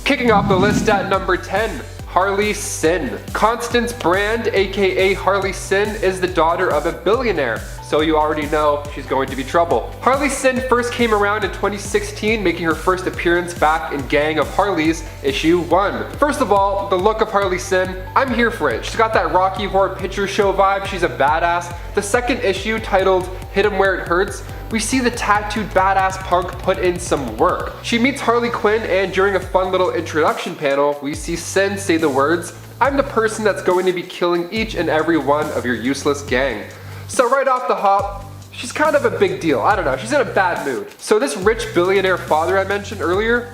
Kicking off the list at number 10. Harley Sin. Constance Brand, aka Harley Sin, is the daughter of a billionaire, so you already know she's going to be trouble. Harley Sin first came around in 2016, making her first appearance back in Gang of Harleys issue 1. First of all, the look of Harley Sin, I'm here for it. She's got that Rocky Horror Picture Show vibe, she's a badass. The second issue, titled Hit 'Em Where It Hurts, we see the tattooed badass punk put in some work. She meets Harley Quinn, and during a fun little introduction panel, we see Sin say the words, "I'm the person that's going to be killing each and every one of your useless gang." So right off the hop, she's kind of a big deal. I don't know, she's in a bad mood. So this rich billionaire father I mentioned earlier,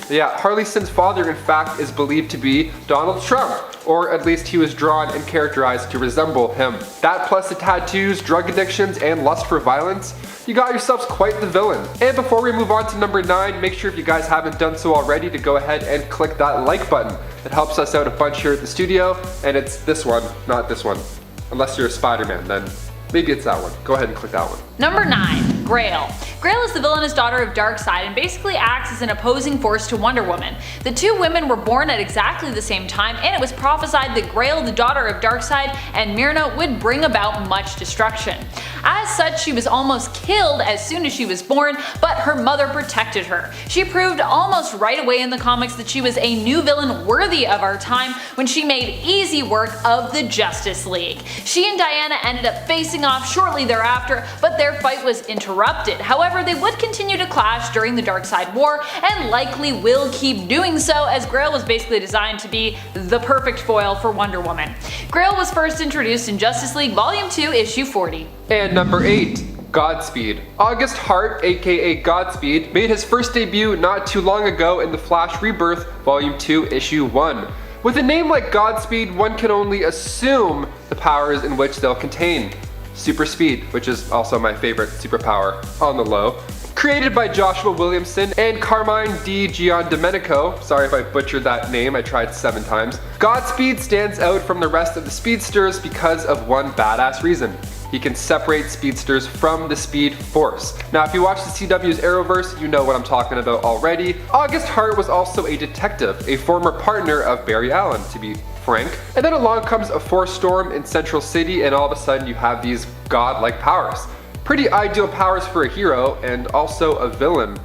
yeah, Harley Sin's father in fact is believed to be Donald Trump, or at least he was drawn and characterized to resemble him. That plus the tattoos, drug addictions, and lust for violence, you got yourselves quite the villain. And before we move on to number 9, make sure if you guys haven't done so already to go ahead and click that like button. It helps us out a bunch here at the studio, and it's this one, not this one. Unless you're a Spider-Man, then maybe it's that one. Go ahead and click that one. Number 9. Grail. Grail is the villainous daughter of Darkseid and basically acts as an opposing force to Wonder Woman. The two women were born at exactly the same time, and it was prophesied that Grail, the daughter of Darkseid, and Myrna would bring about much destruction. As such, she was almost killed as soon as she was born, but her mother protected her. She proved almost right away in the comics that she was a new villain worthy of our time when she made easy work of the Justice League. She and Diana ended up facing off shortly thereafter, but their fight was interrupted. However, they would continue to clash during the Darkseid War, and likely will keep doing so, as Grail was basically designed to be the perfect foil for Wonder Woman. Grail was first introduced in Justice League Volume 2, Issue 40. And number 8. Godspeed. August Hart, aka Godspeed, made his first debut not too long ago in The Flash Rebirth Volume 2, Issue 1. With a name like Godspeed, one can only assume the powers in which they'll contain. Super speed, which is also my favorite superpower on the low. Created by Joshua Williamson and Carmine Di Giandomenico, sorry if I butchered that name, I tried 7 times. Godspeed stands out from the rest of the speedsters because of one badass reason. He can separate speedsters from the Speed Force. Now if you watch the CW's Arrowverse, you know what I'm talking about already. August Hart was also a detective, a former partner of Barry Allen, to be frank. And then along comes a force storm in Central City, and all of a sudden you have these godlike powers. Pretty ideal powers for a hero, and also a villain.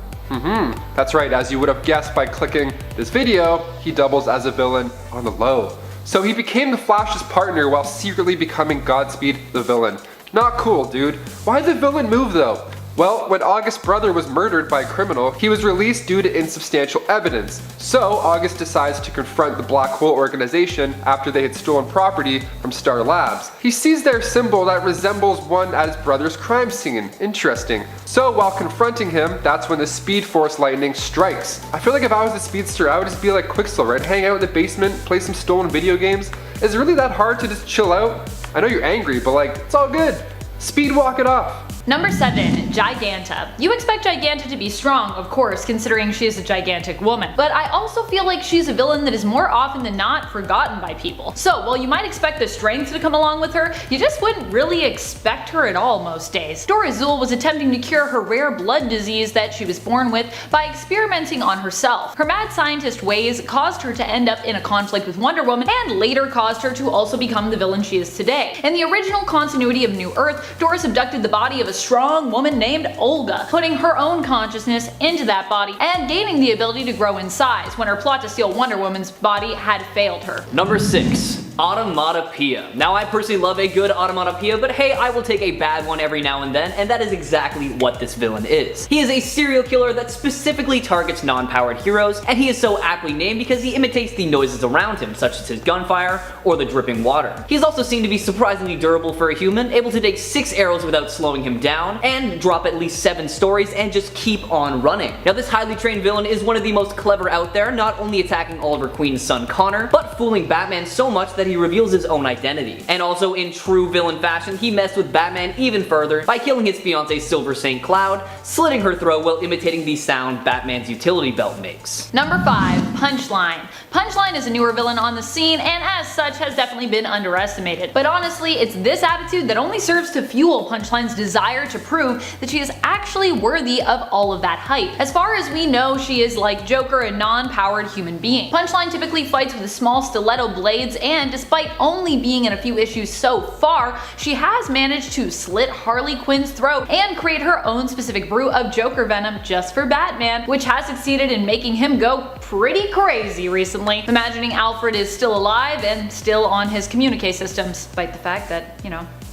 That's right, as you would have guessed by clicking this video, he doubles as a villain on the low. So he became the Flash's partner while secretly becoming Godspeed the villain. Not cool, dude. Why'd the villain move though? Well, when August's brother was murdered by a criminal, he was released due to insubstantial evidence. So August decides to confront the Black Hole organization after they had stolen property from Star Labs. He sees their symbol that resembles one at his brother's crime scene. Interesting. So while confronting him, that's when the Speed Force lightning strikes. I feel like if I was a speedster, I would just be like Quicksilver. I'd hang out in the basement, play some stolen video games. Is it really that hard to just chill out? I know you're angry, but like, it's all good. Speed walk it off. Number 7. Giganta. You expect Giganta to be strong, of course, considering she is a gigantic woman, but I also feel like she's a villain that is more often than not forgotten by people. So while you might expect the strength to come along with her, you just wouldn't really expect her at all most days. Dora Zool was attempting to cure her rare blood disease that she was born with by experimenting on herself. Her mad scientist ways caused her to end up in a conflict with Wonder Woman, and later caused her to also become the villain she is today. In the original continuity of New Earth, Doris abducted the body of a strong woman named Olga, putting her own consciousness into that body and gaining the ability to grow in size when her plot to steal Wonder Woman's body had failed her. Number 6. Automatopoeia. Now I personally love a good automatopoeia, but hey, I will take a bad one every now and then, and that is exactly what this villain is. He is a serial killer that specifically targets non-powered heroes, and he is so aptly named because he imitates the noises around him, such as his gunfire or the dripping water. He is also seen to be surprisingly durable for a human, able to take 6 arrows without slowing him down, and drop at least 7 stories and just keep on running. Now this highly trained villain is one of the most clever out there, not only attacking Oliver Queen's son Connor, but fooling Batman so much that he reveals his own identity. And also in true villain fashion, he messed with Batman even further by killing his fiancée Silver St. Cloud, slitting her throat while imitating the sound Batman's utility belt makes. Number 5. Punchline. Punchline is a newer villain on the scene and as such has definitely been underestimated. But honestly, it's this attitude that only serves to fuel Punchline's desire to prove that she is actually worthy of all of that hype. As far as we know, she is like Joker, a non-powered human being. Punchline typically fights with small stiletto blades, and despite only being in a few issues so far, she has managed to slit Harley Quinn's throat and create her own specific brew of Joker venom just for Batman, which has succeeded in making him go pretty crazy recently. Imagining Alfred is still alive and still on his communique systems, despite the fact that,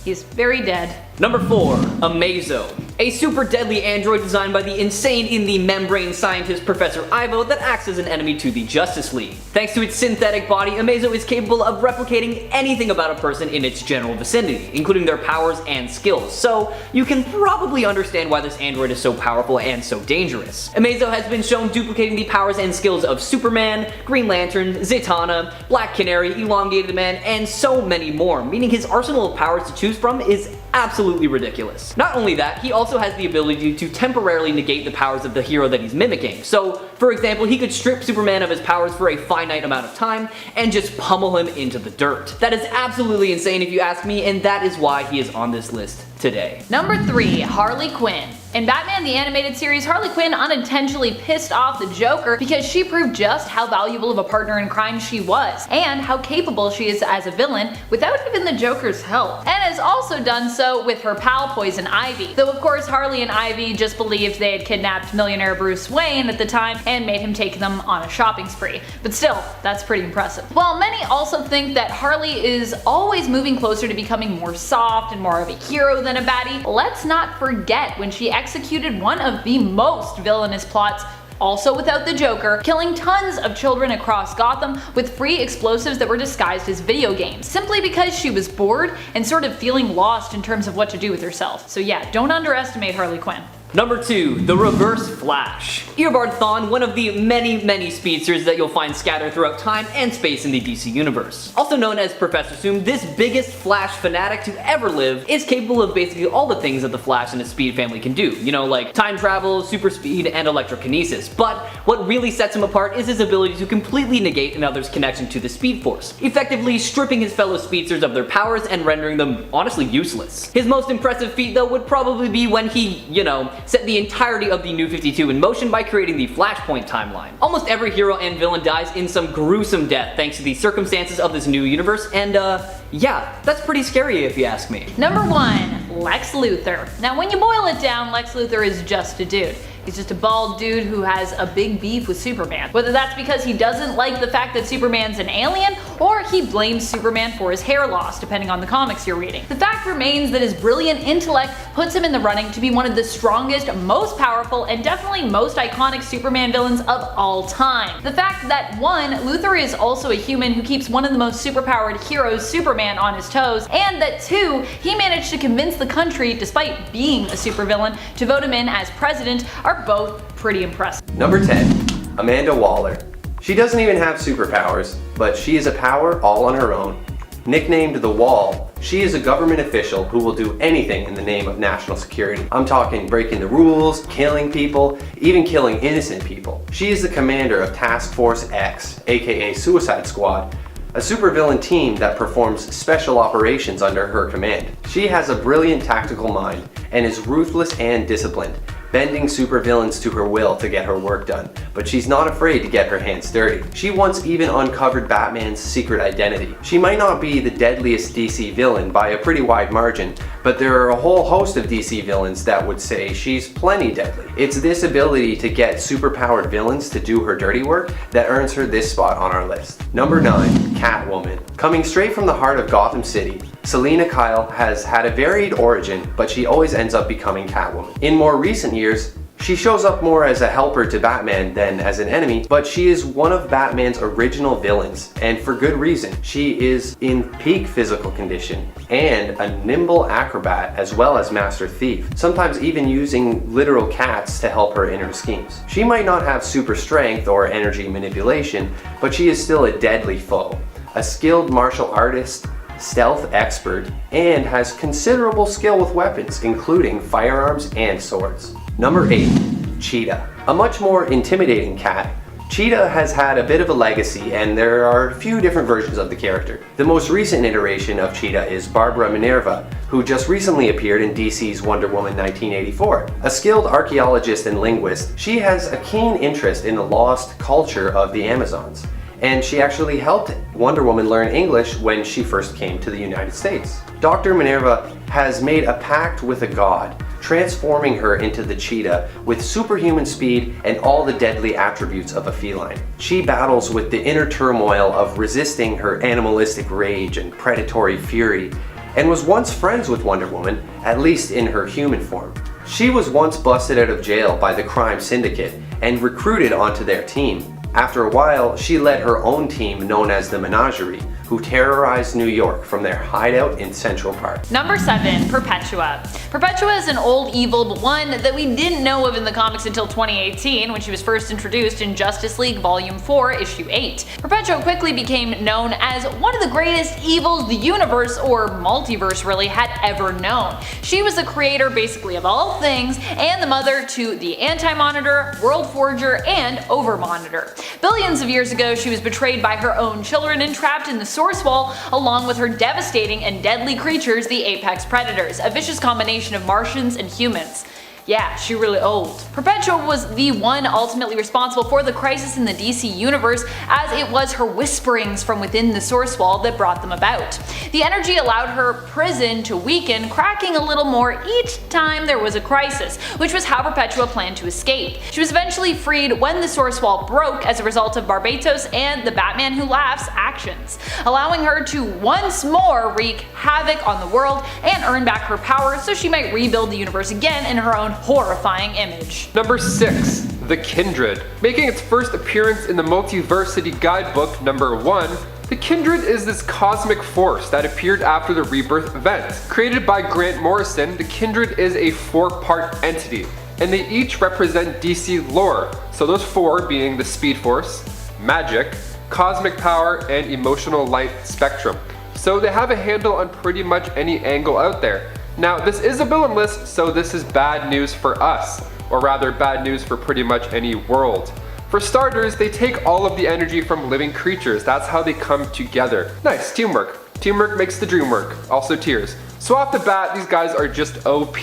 he's very dead. Number 4. Amazo. A super deadly android designed by the insane in the membrane scientist Professor Ivo that acts as an enemy to the Justice League. Thanks to its synthetic body, Amazo is capable of replicating anything about a person in its general vicinity, including their powers and skills, so you can probably understand why this android is so powerful and so dangerous. Amazo has been shown duplicating the powers and skills of Superman, Green Lantern, Zatanna, Black Canary, Elongated Man, and so many more, meaning his arsenal of powers to choose from is absolutely ridiculous. Not only that, he also has the ability to temporarily negate the powers of the hero that he's mimicking. So, for example, he could strip Superman of his powers for a finite amount of time and just pummel him into the dirt. That is absolutely insane if you ask me, and that is why he is on this list today. Number 3. Harley Quinn. In Batman the Animated Series, Harley Quinn unintentionally pissed off the Joker because she proved just how valuable of a partner in crime she was, and how capable she is as a villain without even the Joker's help, and has also done so with her pal Poison Ivy. Though of course Harley and Ivy just believed they had kidnapped millionaire Bruce Wayne at the time and made him take them on a shopping spree. But still, that's pretty impressive. While many also think that Harley is always moving closer to becoming more soft and more of a hero than a baddie, let's not forget when she executed one of the most villainous plots, also without the Joker, killing tons of children across Gotham with free explosives that were disguised as video games, simply because she was bored and sort of feeling lost in terms of what to do with herself. So yeah, don't underestimate Harley Quinn. Number 2. The Reverse Flash. Eobard Thawne, one of the many speedsters that you'll find scattered throughout time and space in the DC universe. Also known as Professor Zoom, this biggest Flash fanatic to ever live is capable of basically all the things that the Flash and his Speed family can do, like time travel, super speed, and electrokinesis. But what really sets him apart is his ability to completely negate another's connection to the Speed Force, effectively stripping his fellow speedsters of their powers and rendering them honestly useless. His most impressive feat though would probably be when he, set the entirety of the New 52 in motion by creating the Flashpoint timeline. Almost every hero and villain dies in some gruesome death thanks to the circumstances of this new universe, and yeah, that's pretty scary if you ask me. Number 1. Lex Luthor. Now when you boil it down, Lex Luthor is just a dude. He's just a bald dude who has a big beef with Superman. Whether that's because he doesn't like the fact that Superman's an alien, or he blames Superman for his hair loss, depending on the comics you're reading. The fact remains that his brilliant intellect puts him in the running to be one of the strongest, most powerful, and definitely most iconic Superman villains of all time. The fact that 1. Luthor is also a human who keeps one of the most superpowered heroes, Superman, on his toes, and that 2. He managed to convince the country, despite being a supervillain, to vote him in as president are both pretty impressive. Number 10. Amanda Waller. She doesn't even have superpowers, but she is a power all on her own. Nicknamed the Wall, she is a government official who will do anything in the name of national security. I'm talking breaking the rules, killing people, even killing innocent people. She is the commander of Task Force X, aka Suicide Squad, a supervillain team that performs special operations under her command. She has a brilliant tactical mind and is ruthless and disciplined, bending supervillains to her will to get her work done, but she's not afraid to get her hands dirty. She once even uncovered Batman's secret identity. She might not be the deadliest DC villain by a pretty wide margin, but there are a whole host of DC villains that would say she's plenty deadly. It's this ability to get superpowered villains to do her dirty work that earns her this spot on our list. Number 9. Catwoman. Coming straight from the heart of Gotham City, Selina Kyle has had a varied origin, but she always ends up becoming Catwoman. In more recent years, she shows up more as a helper to Batman than as an enemy, but she is one of Batman's original villains, and for good reason. She is in peak physical condition, and a nimble acrobat as well as master thief, sometimes even using literal cats to help her in her schemes. She might not have super strength or energy manipulation, but she is still a deadly foe. a skilled martial artist, stealth expert, and has considerable skill with weapons, including firearms and swords. Number 8. Cheetah. A much more intimidating cat, Cheetah has had a bit of a legacy, and there are a few different versions of the character. The most recent iteration of Cheetah is Barbara Minerva, who just recently appeared in DC's Wonder Woman 1984. A skilled archaeologist and linguist, she has a keen interest in the lost culture of the Amazons, and she actually helped Wonder Woman learn English when she first came to the United States. Dr. Minerva has made a pact with a god, transforming her into the cheetah with superhuman speed and all the deadly attributes of a feline. She battles with the inner turmoil of resisting her animalistic rage and predatory fury, and was once friends with Wonder Woman, at least in her human form. She was once busted out of jail by the crime syndicate and recruited onto their team. After a while, she led her own team known as the Menagerie, who terrorized New York from their hideout in Central Park. Number 7. Perpetua. Perpetua is an old evil, but one that we didn't know of in the comics until 2018 when she was first introduced in Justice League Volume 4, Issue 8. Perpetua quickly became known as one of the greatest evils the universe, or multiverse really, had ever known. She was the creator basically of all things, and the mother to the Anti-Monitor, World Forger, and Over-Monitor. Billions of years ago, she was betrayed by her own children and trapped in the Source Wall, along with her devastating and deadly creatures, the Apex Predators, a vicious combination of Martians and humans. Yeah, she really old. Perpetua was the one ultimately responsible for the crisis in the DC universe, as it was her whisperings from within the Source Wall that brought them about. The energy allowed her prison to weaken, cracking a little more each time there was a crisis, which was how Perpetua planned to escape. She was eventually freed when the Source Wall broke as a result of Barbatos and the Batman Who Laughs actions, allowing her to once more wreak havoc on the world and earn back her power so she might rebuild the universe again in her own horrifying image. Number 6. The Kindred. Making its first appearance in the Multiversity Guidebook number 1, the Kindred is this cosmic force that appeared after the Rebirth event. Created by Grant Morrison, the Kindred is a 4-part entity, and they each represent DC lore, so those 4 being the Speed Force, Magic, Cosmic Power, and Emotional Light Spectrum. So they have a handle on pretty much any angle out there. Now, this is a villain list, so this is bad news for us, or rather bad news for pretty much any world. For starters, they take all of the energy from living creatures. That's how they come together. Nice, teamwork. Teamwork makes the dream work. Also tears. So off the bat, these guys are just OP.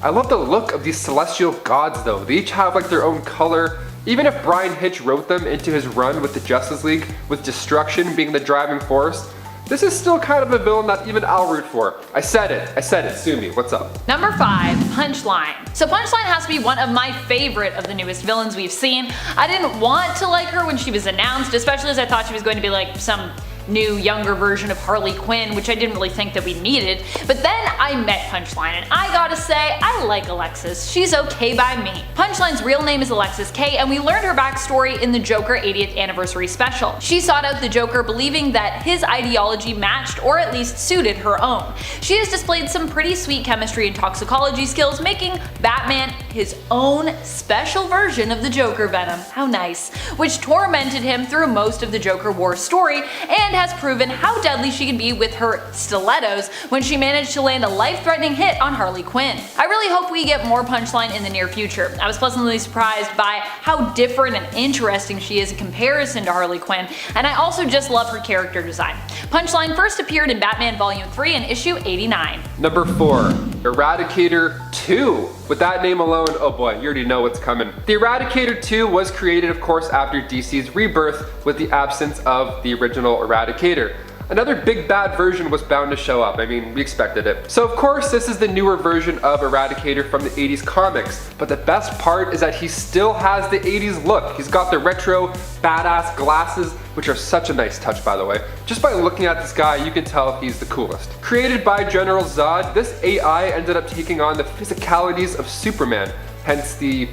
I love the look of these celestial gods though. They each have like their own color. Even if Brian Hitch wrote them into his run with the Justice League, with destruction being the driving force, this is still kind of a villain that even I'll root for. I said it, sue me, what's up? Number 5. Punchline. So Punchline has to be one of my favorite of the newest villains we've seen. I didn't want to like her when she was announced, especially as I thought she was going to be like some new, younger version of Harley Quinn, which I didn't really think that we needed. But then I met Punchline, and I gotta say, I like Alexis. She's okay by me. Punchline's real name is Alexis K, and we learned her backstory in the Joker 80th Anniversary Special. She sought out the Joker believing that his ideology matched or at least suited her own. She has displayed some pretty sweet chemistry and toxicology skills, making Batman his own special version of the Joker Venom. How nice. Which tormented him through most of the Joker War story, and has proven how deadly she can be with her stilettos when she managed to land a life-threatening hit on Harley Quinn. I really hope we get more Punchline in the near future. I was pleasantly surprised by how different and interesting she is in comparison to Harley Quinn, and I also just love her character design. Punchline first appeared in Batman Volume 3 in issue 89. Number 4. Eradicator 2. With that name alone, oh boy, you already know what's coming. The Eradicator 2 was created of course after DC's Rebirth with the absence of the original Eradicator. Another big bad version was bound to show up. I mean, we expected it. So of course this is the newer version of Eradicator from the 80s comics, but the best part is that he still has the 80s look. He's got the retro badass glasses, which are such a nice touch by the way. Just by looking at this guy, you can tell he's the coolest. Created by General Zod, this AI ended up taking on the physicalities of Superman, hence the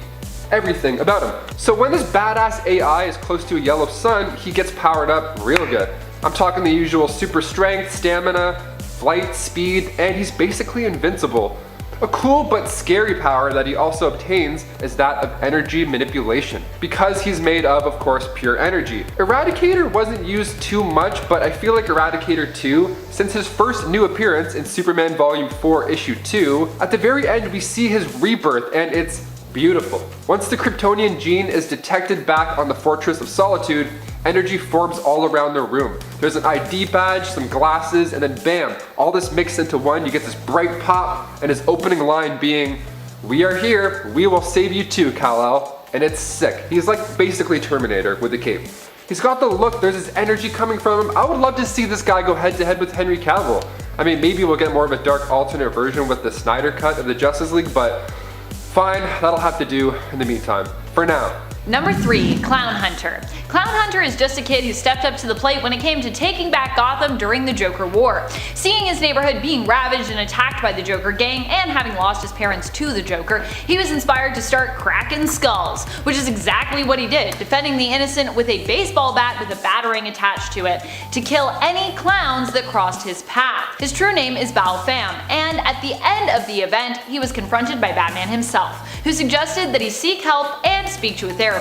everything about him. So when this badass AI is close to a yellow sun, he gets powered up real good. I'm talking the usual super strength, stamina, flight, speed, and he's basically invincible. A cool but scary power that he also obtains is that of energy manipulation, because he's made of course, pure energy. Eradicator wasn't used too much, but I feel like Eradicator 2, since his first new appearance in Superman Volume 4 Issue 2, at the very end we see his rebirth, and it's beautiful. Once the Kryptonian gene is detected back on the Fortress of Solitude, energy forms all around the room. There's an ID badge, some glasses, and then bam, all this mixed into one. You get this bright pop, and his opening line being, "We are here, we will save you too, Kal-El." And it's sick. He's like basically Terminator with a cape. He's got the look, there's this energy coming from him. I would love to see this guy go head to head with Henry Cavill. I mean, maybe we'll get more of a dark alternate version with the Snyder cut of the Justice League, but fine, that'll have to do in the meantime. For now. Number 3, Clown Hunter. Clown Hunter is just a kid who stepped up to the plate when it came to taking back Gotham during the Joker War. Seeing his neighborhood being ravaged and attacked by the Joker gang, and having lost his parents to the Joker, he was inspired to start cracking skulls, which is exactly what he did, defending the innocent with a baseball bat with a batarang attached to it, to kill any clowns that crossed his path. His true name is Bao Pham, and at the end of the event, he was confronted by Batman himself, who suggested that he seek help and speak to a therapist.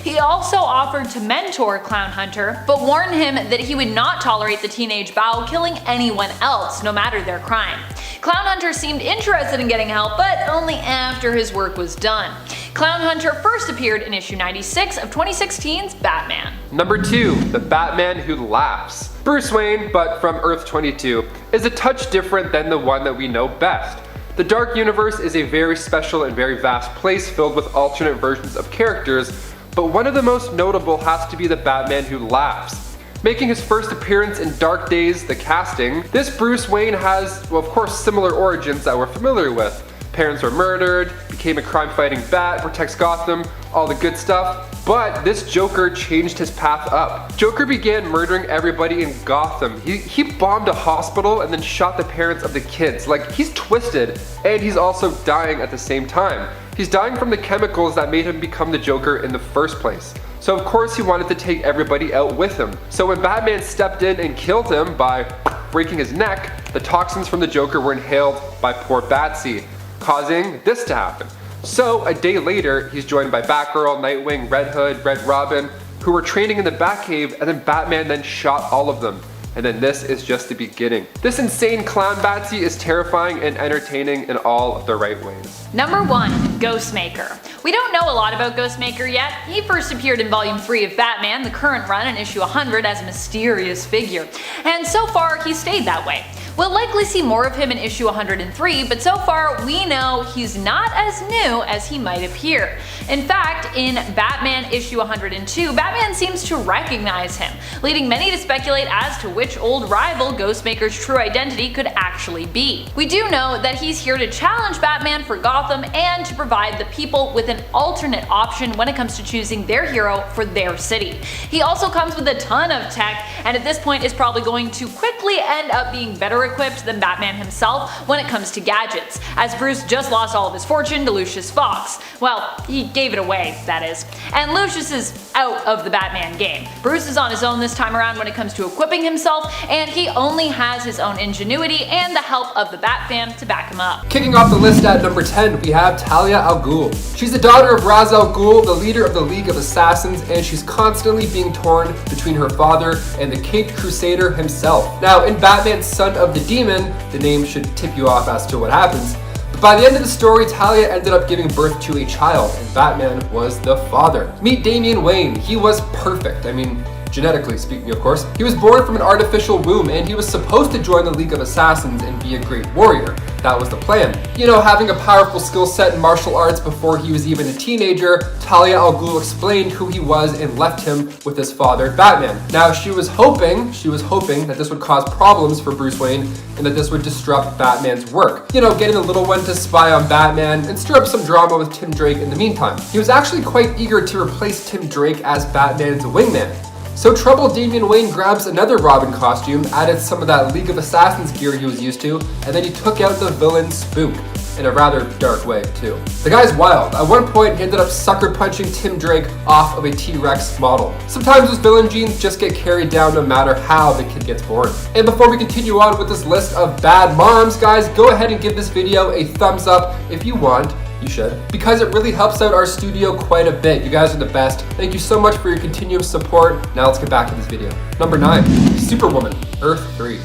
He also offered to mentor Clown Hunter, but warned him that he would not tolerate the teenage Bao killing anyone else, no matter their crime. Clown Hunter seemed interested in getting help, but only after his work was done. Clown Hunter first appeared in issue 96 of 2016's Batman. Number 2, the Batman who laughs. Bruce Wayne, but from Earth 22, is a touch different than the one that we know best. The Dark Universe is a very special and very vast place filled with alternate versions of characters, but one of the most notable has to be the Batman who laughs. Making his first appearance in Dark Days, the casting, this Bruce Wayne has, well, of course, similar origins that we're familiar with. Parents were murdered, became a crime-fighting bat, protects Gotham, all the good stuff. But this Joker changed his path up. Joker began murdering everybody in Gotham. He bombed a hospital and then shot the parents of the kids. Like, he's twisted, and he's also dying at the same time. He's dying from the chemicals that made him become the Joker in the first place. So of course he wanted to take everybody out with him. So when Batman stepped in and killed him by breaking his neck, the toxins from the Joker were inhaled by poor Batsy, causing this to happen. So a day later, he's joined by Batgirl, Nightwing, Red Hood, Red Robin, who were training in the Batcave, and then Batman then shot all of them. And then this is just the beginning. This insane clown Batsy is terrifying and entertaining in all of the right ways. Number 1, Ghostmaker. We don't know a lot about Ghostmaker yet. He first appeared in Volume 3 of Batman, the current run, in issue 100 as a mysterious figure. And so far, he stayed that way. We'll likely see more of him in issue 103, but so far we know he's not as new as he might appear. In fact, in Batman issue 102, Batman seems to recognize him, leading many to speculate as to which old rival Ghostmaker's true identity could actually be. We do know that he's here to challenge Batman for Gotham and to provide the people with an alternate option when it comes to choosing their hero for their city. He also comes with a ton of tech, and at this point is probably going to quickly end up being better equipped than Batman himself when it comes to gadgets, as Bruce just lost all of his fortune to Lucius Fox. Well, he gave it away, that is. And Lucius is out of the Batman game. Bruce is on his own this time around when it comes to equipping himself, and he only has his own ingenuity and the help of the Bat fam to back him up. Kicking off the list at number 10, we have Talia al Ghul. She's the daughter of Ra's al Ghul, the leader of the League of Assassins, and she's constantly being torn between her father and the Caped Crusader himself. Now, in Batman's Son of the Demon, the name should tip you off as to what happens. But by the end of the story, Talia ended up giving birth to a child, and Batman was the father. Meet Damian Wayne. He was perfect. I mean, genetically speaking, of course. He was born from an artificial womb, and he was supposed to join the League of Assassins and be a great warrior. That was the plan. You know, having a powerful skill set in martial arts before he was even a teenager, Talia al Ghul explained who he was and left him with his father, Batman. Now, she was hoping that this would cause problems for Bruce Wayne and that this would disrupt Batman's work. You know, getting the little one to spy on Batman and stir up some drama with Tim Drake in the meantime. He was actually quite eager to replace Tim Drake as Batman's wingman. So troubled Damian Wayne grabs another Robin costume, added some of that League of Assassins gear he was used to, and then he took out the villain Spook. in a rather dark way too. The guy's wild. At one point, he ended up sucker punching Tim Drake off of a T-Rex model. Sometimes those villain genes just get carried down no matter how the kid gets born. And before we continue on with this list of bad moms, guys, go ahead and give this video a thumbs up if you want. You should, because it really helps out our studio quite a bit. You guys are the best. Thank you so much for your continuous support. Now let's get back to this video. Number 9, Superwoman, Earth 3.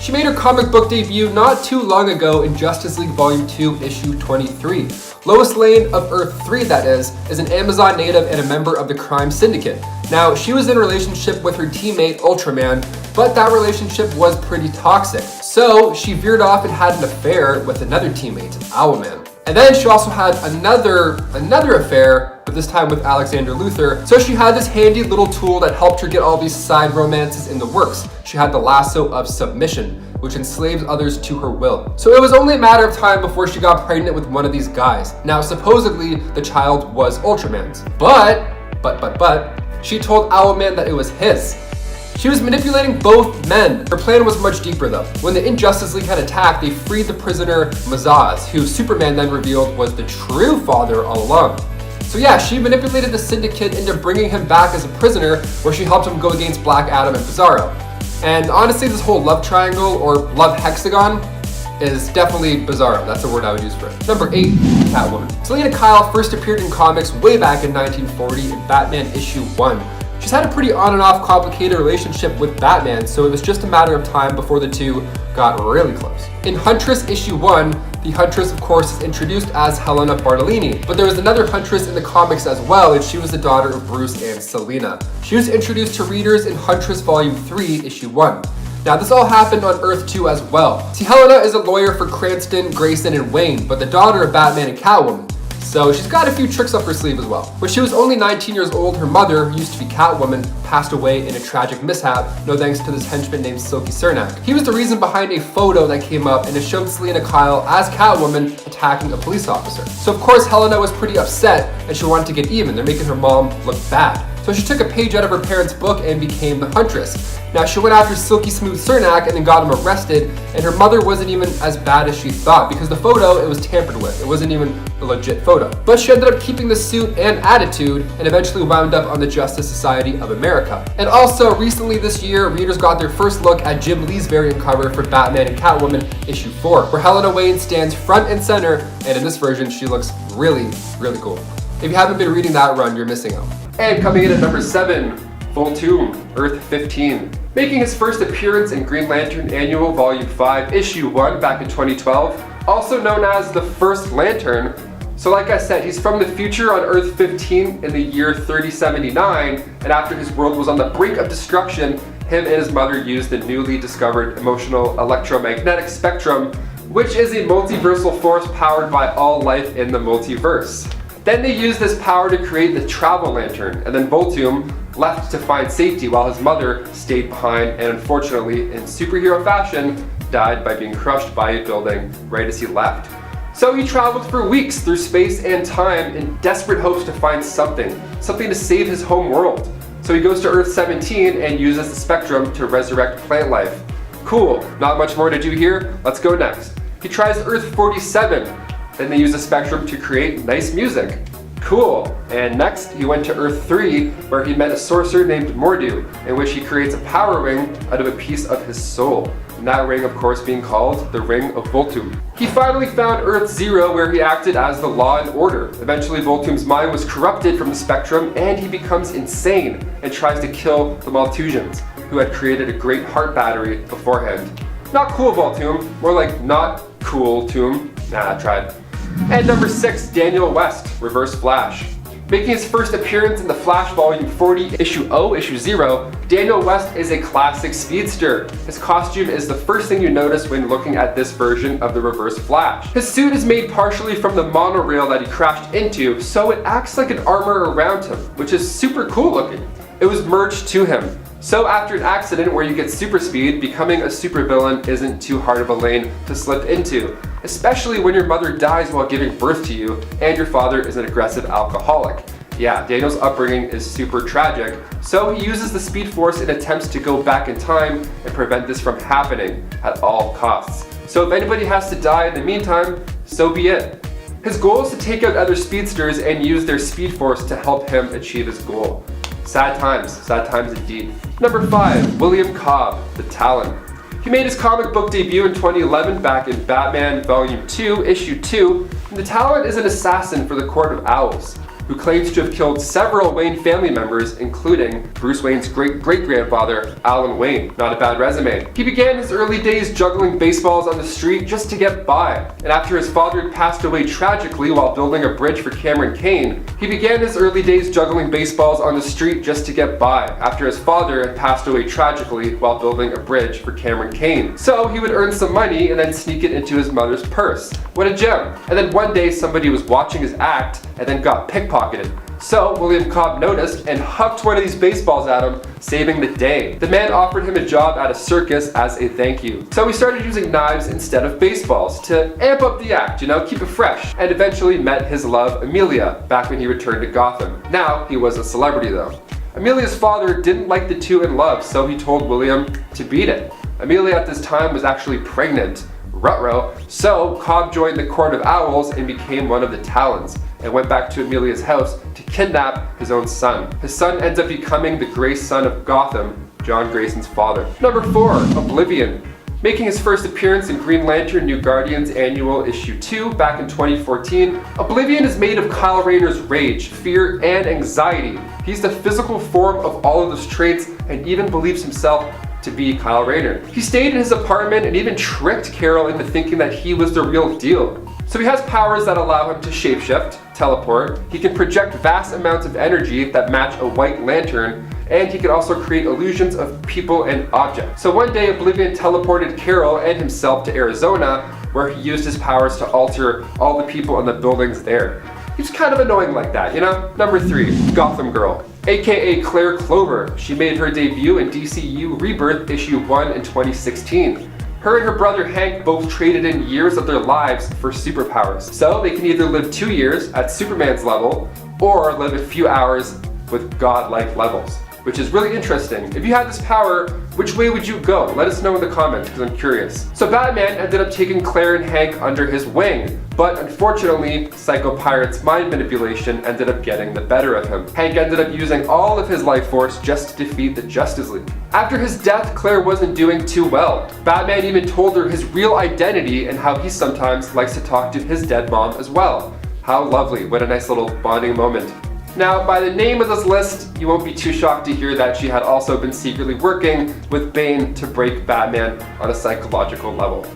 She made her comic book debut not too long ago in Justice League Volume 2, Issue 23. Lois Lane of Earth 3, that is an Amazon native and a member of the crime syndicate. Now, she was in a relationship with her teammate Ultraman, but that relationship was pretty toxic. So she veered off and had an affair with another teammate, Owlman. And then she also had another affair, but this time with Alexander Luthor. So she had this handy little tool that helped her get all these side romances in the works. She had the lasso of submission, which enslaves others to her will. So it was only a matter of time before she got pregnant with one of these guys. Now, supposedly, the child was Ultraman's. But, she told Owlman that it was his. She was manipulating both men. Her plan was much deeper though. When the Injustice League had attacked, they freed the prisoner Mazaz, who Superman then revealed was the true father all along. So yeah, she manipulated the Syndicate into bringing him back as a prisoner, where she helped him go against Black Adam and Bizarro. And honestly, this whole love triangle, or love hexagon, is definitely Bizarro. That's the word I would use for it. Number 8, Catwoman. Selina Kyle first appeared in comics way back in 1940 in Batman issue 1. She's had a pretty on and off complicated relationship with Batman, so it was just a matter of time before the two got really close. In Huntress issue 1, the Huntress of course is introduced as Helena Bartolini, but there was another Huntress in the comics as well, and she was the daughter of Bruce and Selina. She was introduced to readers in Huntress volume 3, issue 1. Now this all happened on Earth 2 as well. See, Helena is a lawyer for Cranston, Grayson, and Wayne, but the daughter of Batman and Catwoman. So she's got a few tricks up her sleeve as well. When she was only 19 years old, her mother, who used to be Catwoman, passed away in a tragic mishap, no thanks to this henchman named Silky Cernak. He was the reason behind a photo that came up, and it showed Selina Kyle as Catwoman attacking a police officer. So of course Helena was pretty upset, and she wanted to get even. They're making her mom look bad. So she took a page out of her parents' book and became the Huntress. Now she went after Silky Smooth Cernak and then got him arrested, and her mother wasn't even as bad as she thought, because the photo, it was tampered with. It wasn't even a legit photo. But she ended up keeping the suit and attitude, and eventually wound up on the Justice Society of America. And also, recently this year, readers got their first look at Jim Lee's variant cover for Batman and Catwoman issue 4, where Helena Wayne stands front and center, and in this version, she looks really, really cool. If you haven't been reading that run, you're missing out. And coming in at number 7, Volthoom, Earth 15. Making his first appearance in Green Lantern Annual Volume 5, Issue 1 back in 2012, also known as the First Lantern. So like I said, he's from the future on Earth 15 in the year 3079, and after his world was on the brink of destruction, him and his mother used the newly discovered emotional electromagnetic spectrum, which is a multiversal force powered by all life in the multiverse. Then they used this power to create the Travel Lantern, and then Volthoom left to find safety while his mother stayed behind and unfortunately, in superhero fashion, died by being crushed by a building right as he left. So he traveled for weeks through space and time in desperate hopes to find something to save his home world. So he goes to Earth 17 and uses the spectrum to resurrect plant life. Cool, not much more to do here, let's go next. He tries Earth 47. Then they use the spectrum to create nice music. Cool. And next, he went to Earth 3, where he met a sorcerer named Mordu, in which he creates a power ring out of a piece of his soul. And that ring, of course, being called the Ring of Volthoom. He finally found Earth 0, where he acted as the law and order. Eventually, Volthoom's mind was corrupted from the spectrum, and he becomes insane and tries to kill the Malthusians, who had created a great heart battery beforehand. Not cool, Volthoom. More like not cool, Tomb. Nah, I tried. And number 6, Daniel West, Reverse Flash. Making his first appearance in the Flash Volume 40, Issue 0, Daniel West is a classic speedster. His costume is the first thing you notice when looking at this version of the Reverse Flash. His suit is made partially from the monorail that he crashed into, so it acts like an armor around him, which is super cool looking. It was merged to him. So after an accident where you get super speed, becoming a supervillain isn't too hard of a lane to slip into, especially when your mother dies while giving birth to you and your father is an aggressive alcoholic. Yeah, Daniel's upbringing is super tragic, so he uses the Speed Force in attempts to go back in time and prevent this from happening at all costs. So if anybody has to die in the meantime, so be it. His goal is to take out other speedsters and use their speed force to help him achieve his goal. Sad times indeed. Number 5, William Cobb, the Talon. He made his comic book debut in 2011 back in Batman Volume 2, Issue 2, and the Talon is an assassin for the Court of Owls, who claims to have killed several Wayne family members, including Bruce Wayne's great-great-grandfather, Alan Wayne. Not a bad resume. He began his early days juggling baseballs on the street just to get by, and after his father had passed away tragically while building a bridge for Cameron Kane, he began his early days juggling baseballs on the street just to get by, after his father had passed away tragically while building a bridge for Cameron Kane. So he would earn some money and then sneak it into his mother's purse. What a gem. And then one day somebody was watching his act and then got pickpocketed. So William Cobb noticed and hucked one of these baseballs at him, saving the day. The man offered him a job at a circus as a thank you. So he started using knives instead of baseballs to amp up the act, keep it fresh, and eventually met his love Amelia back when he returned to Gotham. Now he was a celebrity though. Amelia's father didn't like the two in love, so he told William to beat it. Amelia at this time was actually pregnant. Ruh-roh. So Cobb joined the Court of Owls and became one of the Talons, and went back to Amelia's house to kidnap his own son. His son ends up becoming the Gray Son of Gotham, John Grayson's father. Number 4, Oblivion. Making his first appearance in Green Lantern New Guardians Annual Issue 2 back in 2014, Oblivion is made of Kyle Rayner's rage, fear, and anxiety. He's the physical form of all of those traits and even believes himself to be Kyle Rayner. He stayed in his apartment and even tricked Carol into thinking that he was the real deal. So he has powers that allow him to shapeshift, teleport, he can project vast amounts of energy that match a white lantern, and he can also create illusions of people and objects. So one day Oblivion teleported Carol and himself to Arizona, where he used his powers to alter all the people in the buildings there. He's kind of annoying like that, Number 3, Gotham Girl, aka Claire Clover. She made her debut in DCU Rebirth Issue 1 in 2016. Her and her brother Hank both traded in years of their lives for superpowers. So they can either live 2 years at Superman's level, or live a few hours with godlike levels, which is really interesting. If you had this power, which way would you go? Let us know in the comments, because I'm curious. So Batman ended up taking Claire and Hank under his wing, but unfortunately, Psycho Pirate's mind manipulation ended up getting the better of him. Hank ended up using all of his life force just to defeat the Justice League. After his death, Claire wasn't doing too well. Batman even told her his real identity and how he sometimes likes to talk to his dead mom as well. How lovely, what a nice little bonding moment. Now, by the name of this list, you won't be too shocked to hear that she had also been secretly working with Bane to break Batman on a psychological level.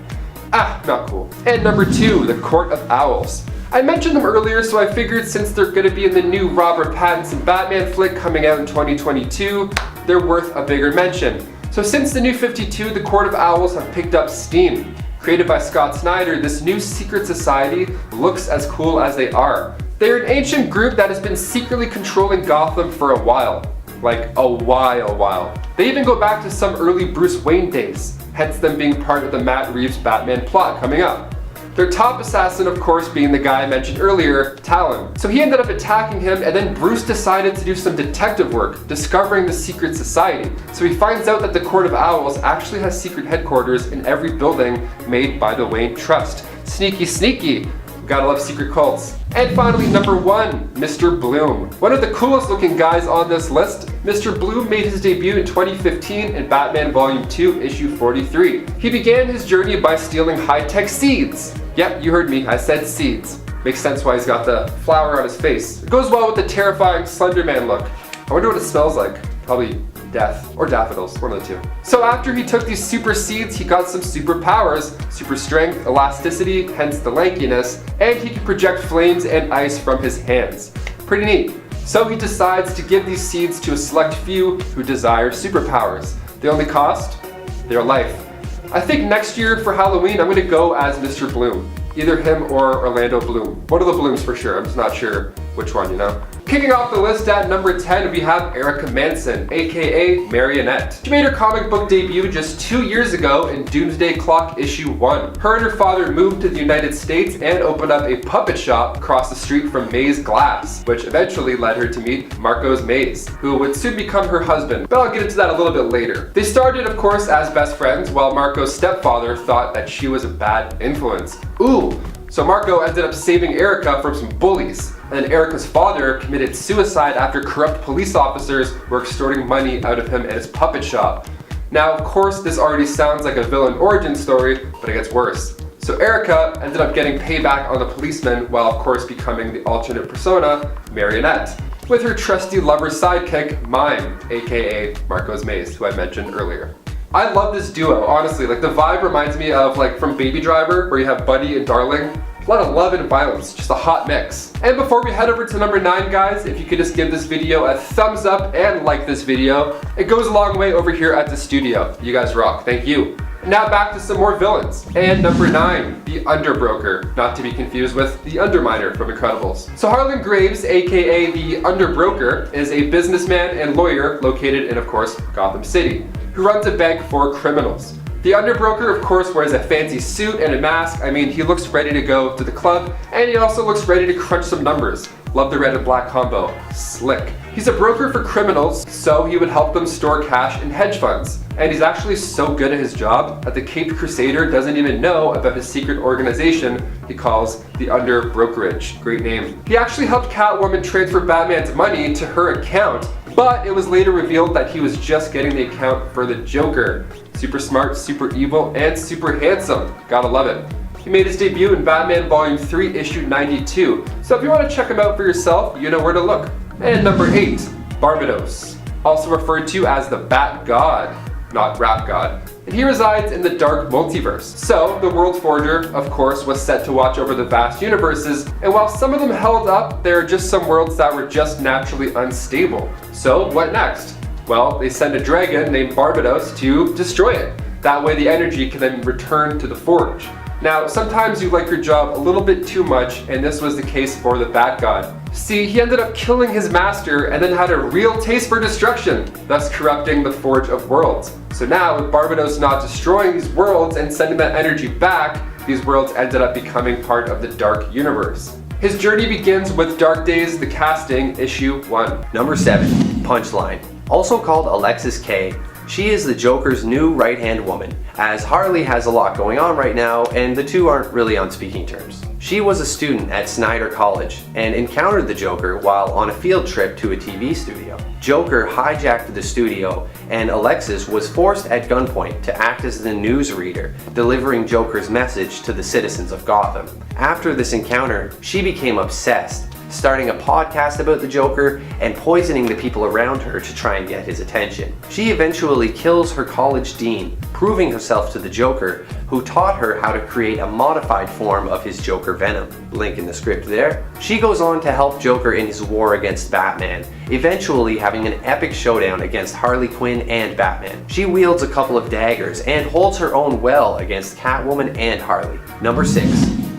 Not cool. And number 2, the Court of Owls. I mentioned them earlier, so I figured since they're gonna be in the new Robert Pattinson Batman flick coming out in 2022, they're worth a bigger mention. So since the New 52, the Court of Owls have picked up steam. Created by Scott Snyder, this new secret society looks as cool as they are. They're an ancient group that has been secretly controlling Gotham for a while. Like a while. They even go back to some early Bruce Wayne days, hence them being part of the Matt Reeves Batman plot coming up. Their top assassin, of course, being the guy I mentioned earlier, Talon. So he ended up attacking him, and then Bruce decided to do some detective work, discovering the secret society. So he finds out that the Court of Owls actually has secret headquarters in every building made by the Wayne Trust. Sneaky. Gotta love secret cults. And finally, number 1, Mr. Bloom. One of the coolest looking guys on this list, Mr. Bloom made his debut in 2015 in Batman Volume 2, Issue 43. He began his journey by stealing high-tech seeds. Yep, you heard me, I said seeds. Makes sense why he's got the flower on his face. It goes well with the terrifying Slender Man look. I wonder what it smells like. Probably death or daffodils, one of the two. So after he took these super seeds, he got some superpowers, super strength, elasticity, hence the lankiness, and he can project flames and ice from his hands. Pretty neat. So he decides to give these seeds to a select few who desire superpowers. They only cost their life. I think next year for Halloween, I'm gonna go as Mr. Bloom. Either him or Orlando Bloom. One of the Blooms for sure, I'm just not sure which one, Kicking off the list at number 10, we have Erica Manson, aka Marionette. She made her comic book debut just 2 years ago in Doomsday Clock Issue 1. Her and her father moved to the United States and opened up a puppet shop across the street from Maze Glass, which eventually led her to meet Marcos Maze, who would soon become her husband, but I'll get into that a little bit later. They started, of course, as best friends, while Marcos' stepfather thought that she was a bad influence. Ooh, So Marco ended up saving Erica from some bullies, and Erica's father committed suicide after corrupt police officers were extorting money out of him at his puppet shop. Now, of course, this already sounds like a villain origin story, but it gets worse. So Erica ended up getting payback on the policeman while of course becoming the alternate persona, Marionette, with her trusty lover sidekick, Mime, aka Marco's Maze, who I mentioned earlier. I love this duo, honestly. Like, the vibe reminds me of like from Baby Driver, where you have Buddy and Darling. A lot of love and violence, just a hot mix. And before we head over to number 9, guys, if you could just give this video a thumbs up and like this video, it goes a long way over here at the studio. You guys rock, thank you. Now back to some more villains. And number 9, the Underbroker, not to be confused with the Underminer from Incredibles. So Harlan Graves, aka the Underbroker, is a businessman and lawyer located in, of course, Gotham City, who runs a bank for criminals. The Underbroker, of course, wears a fancy suit and a mask. I mean, he looks ready to go to the club, and he also looks ready to crunch some numbers. Love the red and black combo. Slick. He's a broker for criminals, so he would help them store cash in hedge funds. And he's actually so good at his job that the Caped Crusader doesn't even know about his secret organization he calls the Underbrokerage. Great name. He actually helped Catwoman transfer Batman's money to her account, but it was later revealed that he was just getting the account for the Joker. Super smart, super evil, and super handsome. Gotta love it. He made his debut in Batman Volume 3, issue 92, so if you want to check him out for yourself, you know where to look. And number 8, Barbados, also referred to as the Bat God, not Rap God. And he resides in the dark multiverse. So, the World Forger, of course, was set to watch over the vast universes, and while some of them held up, there are just some worlds that were just naturally unstable. So, what next? Well, they send a dragon named Barbados to destroy it. That way the energy can then return to the Forge. Now, sometimes you like your job a little bit too much, and this was the case for the Bat God. See, he ended up killing his master and then had a real taste for destruction, thus corrupting the Forge of Worlds. So now, with Barbados not destroying these worlds and sending that energy back, these worlds ended up becoming part of the Dark Universe. His journey begins with Dark Days, The Casting, issue 1. Number 7, Punchline. Also called Alexis K. She is the Joker's new right-hand woman, as Harley has a lot going on right now and the two aren't really on speaking terms. She was a student at Snyder College and encountered the Joker while on a field trip to a TV studio. Joker hijacked the studio and Alexis was forced at gunpoint to act as the newsreader, delivering Joker's message to the citizens of Gotham. After this encounter, she became obsessed, starting a podcast about the Joker and poisoning the people around her to try and get his attention. She eventually kills her college dean, proving herself to the Joker, who taught her how to create a modified form of his Joker venom. Link in the script there. She goes on to help Joker in his war against Batman, eventually having an epic showdown against Harley Quinn and Batman. She wields a couple of daggers and holds her own well against Catwoman and Harley. Number 6,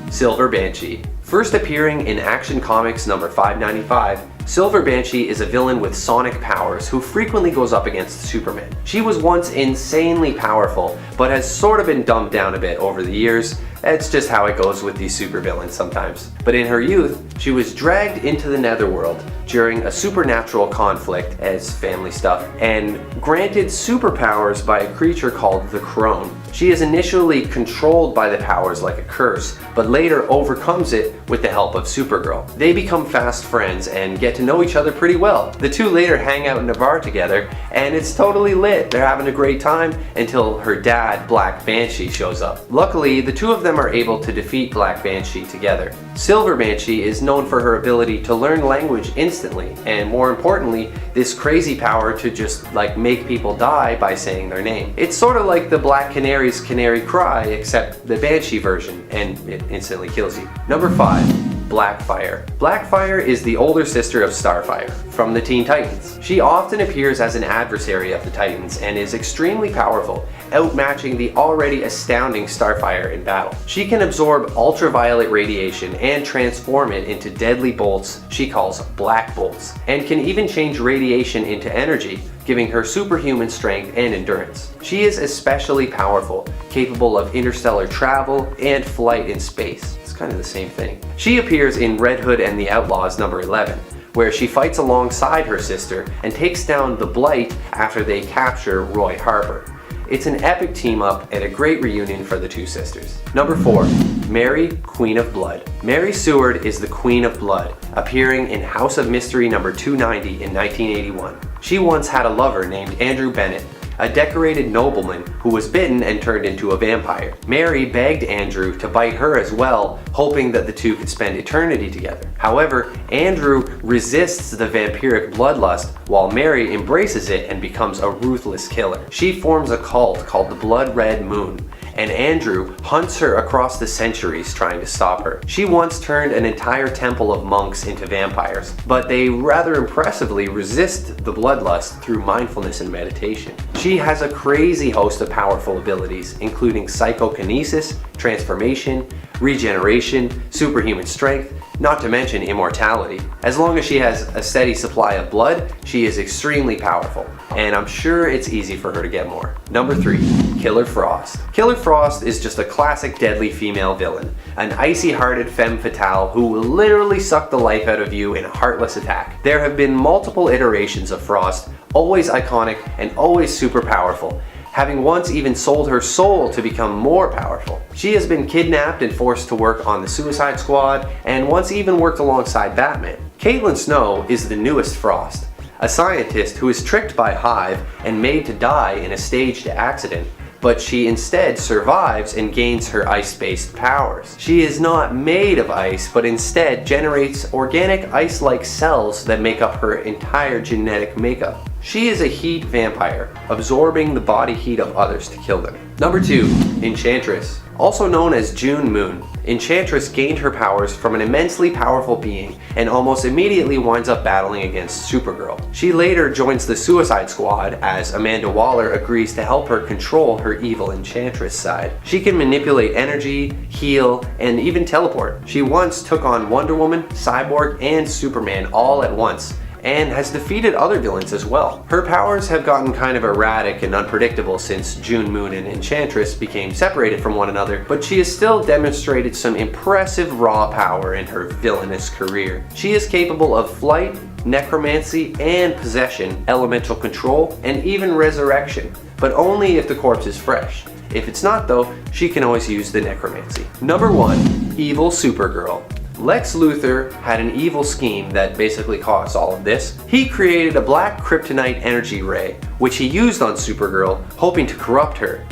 Silver Banshee. First appearing in Action Comics number 595, Silver Banshee is a villain with sonic powers who frequently goes up against Superman. She was once insanely powerful, but has sort of been dumbed down a bit over the years. It's just how it goes with these supervillains sometimes. But in her youth, she was dragged into the Netherworld during a supernatural conflict as family stuff, and granted superpowers by a creature called the Crone. She is initially controlled by the powers like a curse, but later overcomes it with the help of Supergirl. They become fast friends and get to know each other pretty well. The two later hang out in a bar together, and it's totally lit. They're having a great time until her dad, Black Banshee, shows up. Luckily, the two of them are able to defeat Black Banshee together. Silver Banshee is known for her ability to learn language instantly, and more importantly, this crazy power to just like make people die by saying their name. It's sort of like the Black Canary's canary cry, except the Banshee version, and it instantly kills you. Number 5. Blackfire. Blackfire is the older sister of Starfire from the Teen Titans. She often appears as an adversary of the Titans and is extremely powerful, outmatching the already astounding Starfire in battle. She can absorb ultraviolet radiation and transform it into deadly bolts she calls black bolts, and can even change radiation into energy, giving her superhuman strength and endurance. She is especially powerful, capable of interstellar travel and flight in space. It's kind of the same thing. She appears in Red Hood and the Outlaws number 11, where she fights alongside her sister and takes down the Blight after they capture Roy Harper. It's an epic team up and a great reunion for the two sisters. Number 4. Mary, Queen of Blood. Mary Seward is the Queen of Blood, appearing in House of Mystery number 290 in 1981. She once had a lover named Andrew Bennett, a decorated nobleman who was bitten and turned into a vampire. Mary begged Andrew to bite her as well, hoping that the two could spend eternity together. However, Andrew resists the vampiric bloodlust while Mary embraces it and becomes a ruthless killer. She forms a cult called the Blood Red Moon, and Andrew hunts her across the centuries trying to stop her. She once turned an entire temple of monks into vampires, but they rather impressively resist the bloodlust through mindfulness and meditation. She has a crazy host of powerful abilities, including psychokinesis, transformation, regeneration, superhuman strength, not to mention immortality. As long as she has a steady supply of blood, she is extremely powerful, and I'm sure it's easy for her to get more. Number 3. Killer Frost. Killer Frost is just a classic deadly female villain, an icy-hearted femme fatale who will literally suck the life out of you in a heartless attack. There have been multiple iterations of Frost, always iconic and always super powerful, having once even sold her soul to become more powerful. She has been kidnapped and forced to work on the Suicide Squad, and once even worked alongside Batman. Caitlin Snow is the newest Frost, a scientist who is tricked by Hive and made to die in a staged accident, but she instead survives and gains her ice-based powers. She is not made of ice, but instead generates organic ice-like cells that make up her entire genetic makeup. She is a heat vampire, absorbing the body heat of others to kill them. Number 2. Enchantress. Also known as June Moon, Enchantress gained her powers from an immensely powerful being and almost immediately winds up battling against Supergirl. She later joins the Suicide Squad as Amanda Waller agrees to help her control her evil Enchantress side. She can manipulate energy, heal, and even teleport. She once took on Wonder Woman, Cyborg, and Superman all at once, and has defeated other villains as well. Her powers have gotten kind of erratic and unpredictable since June Moon and Enchantress became separated from one another, but she has still demonstrated some impressive raw power in her villainous career. She is capable of flight, necromancy, and possession, elemental control, and even resurrection, but only if the corpse is fresh. If it's not though, she can always use the necromancy. Number 1. Evil Supergirl. Lex Luthor had an evil scheme that basically caused all of this. He created a black kryptonite energy ray, which he used on Supergirl, hoping to corrupt her.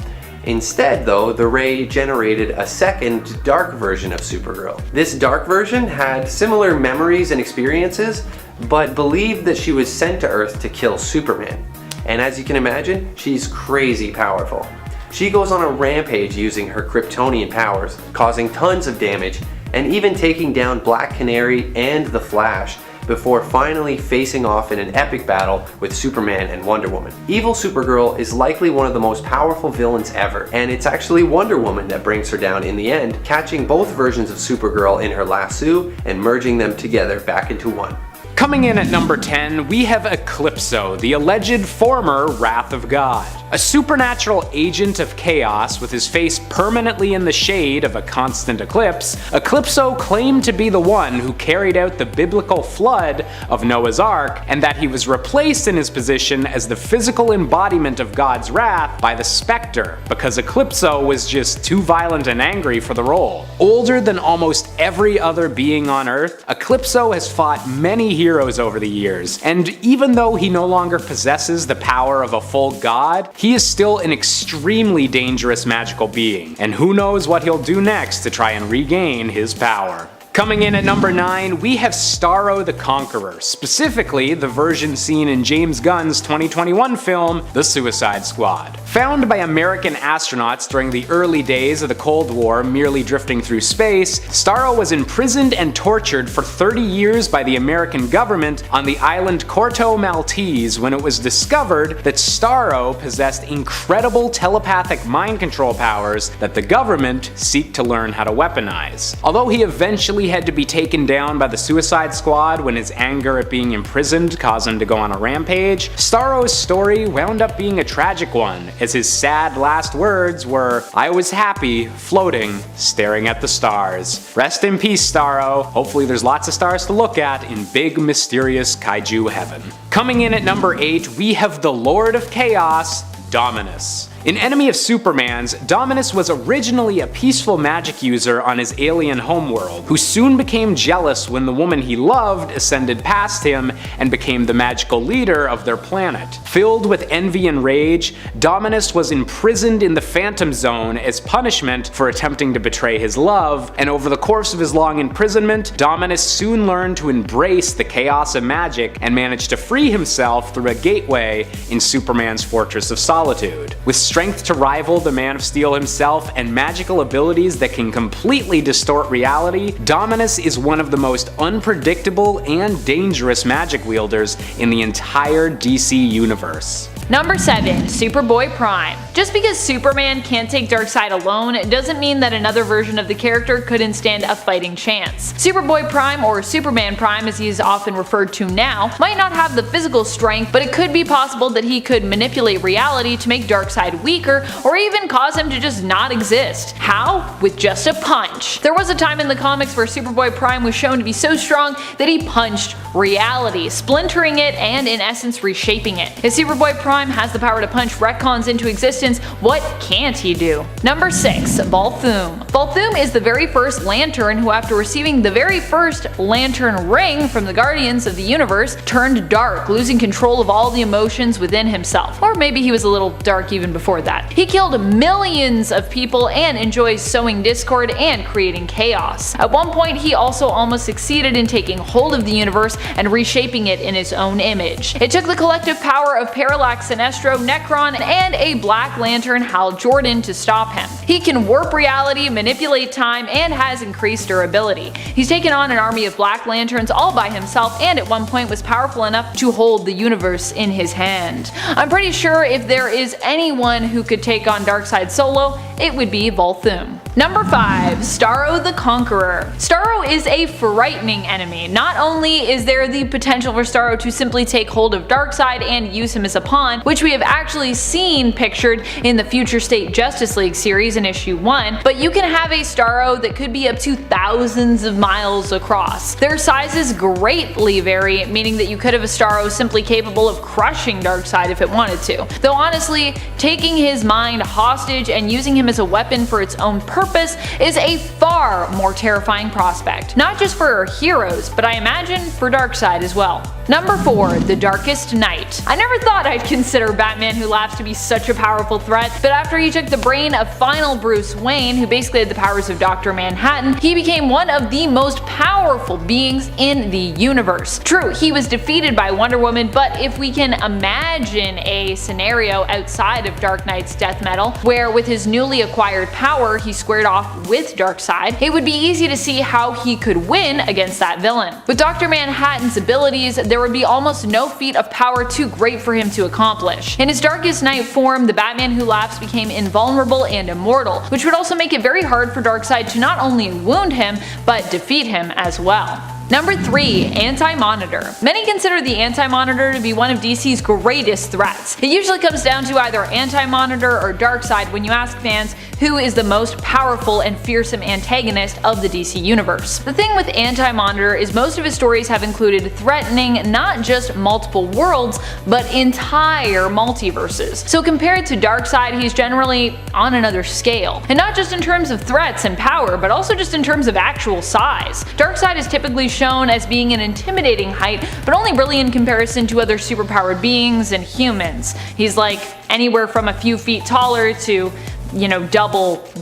Instead though, the ray generated a second dark version of Supergirl. This dark version had similar memories and experiences, but believed that she was sent to Earth to kill Superman. And as you can imagine, she's crazy powerful. She goes on a rampage using her Kryptonian powers, causing tons of damage, and even taking down Black Canary and the Flash before finally facing off in an epic battle with Superman and Wonder Woman. Evil Supergirl is likely one of the most powerful villains ever, and it's actually Wonder Woman that brings her down in the end, catching both versions of Supergirl in her lasso and merging them together back into one. Coming in at number 10, we have Eclipso, the alleged former Wrath of God. A supernatural agent of chaos with his face permanently in the shade of a constant eclipse, Eclipso claimed to be the one who carried out the biblical flood of Noah's Ark, and that he was replaced in his position as the physical embodiment of God's wrath by the Spectre, because Eclipso was just too violent and angry for the role. Older than almost every other being on Earth, Eclipso has fought many heroes over the years, and even though he no longer possesses the power of a full god, he is still an extremely dangerous magical being, and who knows what he'll do next to try and regain his power. Coming in at number 9, we have Starro the Conqueror, specifically the version seen in James Gunn's 2021 film, The Suicide Squad. Found by American astronauts during the early days of the Cold War merely drifting through space, Starro was imprisoned and tortured for 30 years by the American government on the island Corto Maltese when it was discovered that Starro possessed incredible telepathic mind control powers that the government seek to learn how to weaponize. Although he eventually had to be taken down by the Suicide Squad when his anger at being imprisoned caused him to go on a rampage, Starro's story wound up being a tragic one, as his sad last words were, "I was happy, floating, staring at the stars." Rest in peace, Starro. Hopefully there's lots of stars to look at in big, mysterious kaiju heaven. Coming in at number 8, we have the Lord of Chaos, Dominus. In Enemy of Superman's, Dominus was originally a peaceful magic user on his alien homeworld, who soon became jealous when the woman he loved ascended past him and became the magical leader of their planet. Filled with envy and rage, Dominus was imprisoned in the Phantom Zone as punishment for attempting to betray his love, and over the course of his long imprisonment, Dominus soon learned to embrace the chaos of magic and managed to free himself through a gateway in Superman's Fortress of Solitude. With strength to rival the Man of Steel himself and magical abilities that can completely distort reality, Dominus is one of the most unpredictable and dangerous magic wielders in the entire DC universe. Number 7. Superboy Prime. Just because Superman can't take Darkseid alone doesn't mean that another version of the character couldn't stand a fighting chance. Superboy Prime, or Superman Prime as he is often referred to now, might not have the physical strength, but it could be possible that he could manipulate reality to make Darkseid weaker, or even cause him to just not exist. How? With just a punch. There was a time in the comics where Superboy Prime was shown to be so strong that he punched reality, splintering it and in essence reshaping it. If Superboy Prime has the power to punch retcons into existence, what can't he do? Number 6. Volthoom. Volthoom is the very first Lantern who, after receiving the very first Lantern ring from the Guardians of the Universe, turned dark, losing control of all the emotions within himself. Or maybe he was a little dark even before that. He killed millions of people and enjoys sowing discord and creating chaos. At one point, he also almost succeeded in taking hold of the universe and reshaping it in his own image. It took the collective power of Parallax Sinestro, Necron, and a Black Lantern, Hal Jordan, to stop him. He can warp reality, manipulate time, and has increased durability. He's taken on an army of Black Lanterns all by himself, and at one point was powerful enough to hold the universe in his hand. I'm pretty sure if there is anyone who could take on Darkseid solo, it would be Volthoom. Number 5. Starro the Conqueror. Starro is a frightening enemy. Not only is there the potential for Starro to simply take hold of Darkseid and use him as a pawn, which we have actually seen pictured in the Future State Justice League series in issue 1, but you can have a Starro that could be up to thousands of miles across. Their sizes greatly vary, meaning that you could have a Starro simply capable of crushing Darkseid if it wanted to. Though honestly, taking his mind hostage and using him as a weapon for its own purpose is a far more terrifying prospect. Not just for our heroes, but I imagine for Darkseid as well. Number 4. The Darkest Night. I never thought I'd consider Batman Who Laughs to be such a powerful threat, but after he took the brain of final Bruce Wayne, who basically had the powers of Dr. Manhattan, he became one of the most powerful beings in the universe. True, he was defeated by Wonder Woman, but if we can imagine a scenario outside of Dark Knight's death metal, where with his newly acquired power he squared off with Darkseid, it would be easy to see how he could win against that villain. With Dr. Manhattan's abilities, there would be almost no feat of power too great for him to accomplish. In his Darkest Night form, the Batman Who Laughs became invulnerable and immortal, which would also make it very hard for Darkseid to not only wound him, but defeat him as well. Number 3. Anti-Monitor. Many consider the Anti-Monitor to be one of DC's greatest threats. It usually comes down to either Anti-Monitor or Darkseid when you ask fans who is the most powerful and fearsome antagonist of the DC universe. The thing with Anti-Monitor is most of his stories have included threatening not just multiple worlds, but entire multiverses. So compared to Darkseid, he's generally on another scale. And not just in terms of threats and power, but also just in terms of actual size. Darkseid is typically shown as being an intimidating height, but only really in comparison to other superpowered beings and humans. He's like anywhere from a few feet taller to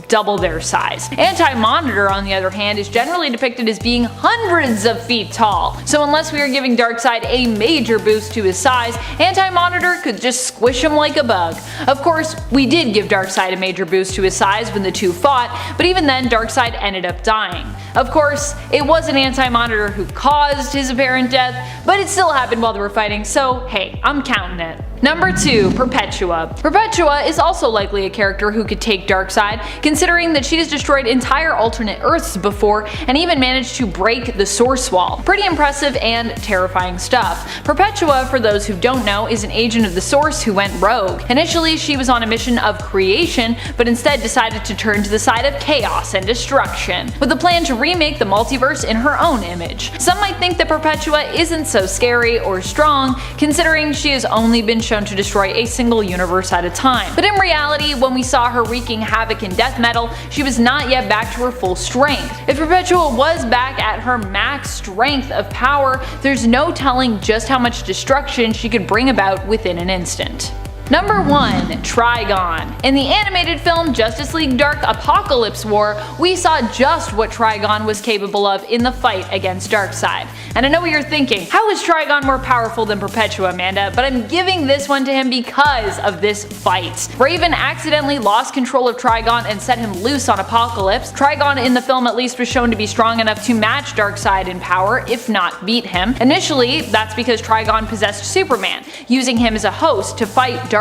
double their size. Anti-Monitor, on the other hand, is generally depicted as being hundreds of feet tall. So unless we are giving Darkseid a major boost to his size, Anti-Monitor could just squish him like a bug. Of course, we did give Darkseid a major boost to his size when the two fought, but even then Darkseid ended up dying. Of course, it wasn't Anti-Monitor who caused his apparent death, but it still happened while they were fighting, so hey, I'm counting it. Number 2. Perpetua. Perpetua is also likely a character who could take Darkseid, considering that she has destroyed entire alternate Earths before and even managed to break the Source Wall. Pretty impressive and terrifying stuff. Perpetua, for those who don't know, is an agent of the Source who went rogue. Initially, she was on a mission of creation, but instead decided to turn to the side of chaos and destruction, with a plan to remake the multiverse in her own image. Some might think that Perpetua isn't so scary or strong, considering she has only been shown to destroy a single universe at a time. But in reality, when we saw her wreaking havoc in death metal, she was not yet back to her full strength. If Perpetua was back at her max strength of power, there's no telling just how much destruction she could bring about within an instant. Number 1. Trigon. In the animated film Justice League Dark Apocalypse War, we saw just what Trigon was capable of in the fight against Darkseid. And I know what you're thinking, how is Trigon more powerful than Perpetua, Amanda? But I'm giving this one to him because of this fight. Raven accidentally lost control of Trigon and set him loose on Apocalypse. Trigon in the film at least was shown to be strong enough to match Darkseid in power, if not beat him. Initially, that's because Trigon possessed Superman, using him as a host to fight Darkseid.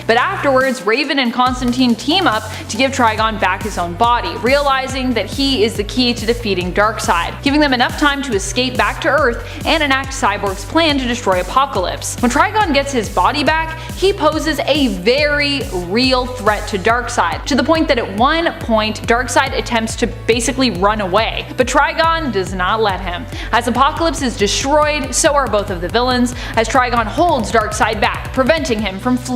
But afterwards, Raven and Constantine team up to give Trigon back his own body, realizing that he is the key to defeating Darkseid, giving them enough time to escape back to Earth and enact Cyborg's plan to destroy Apocalypse. When Trigon gets his body back, he poses a very real threat to Darkseid, to the point that at one point, Darkseid attempts to basically run away, but Trigon does not let him. As Apocalypse is destroyed, so are both of the villains, as Trigon holds Darkseid back, preventing him from fleeing.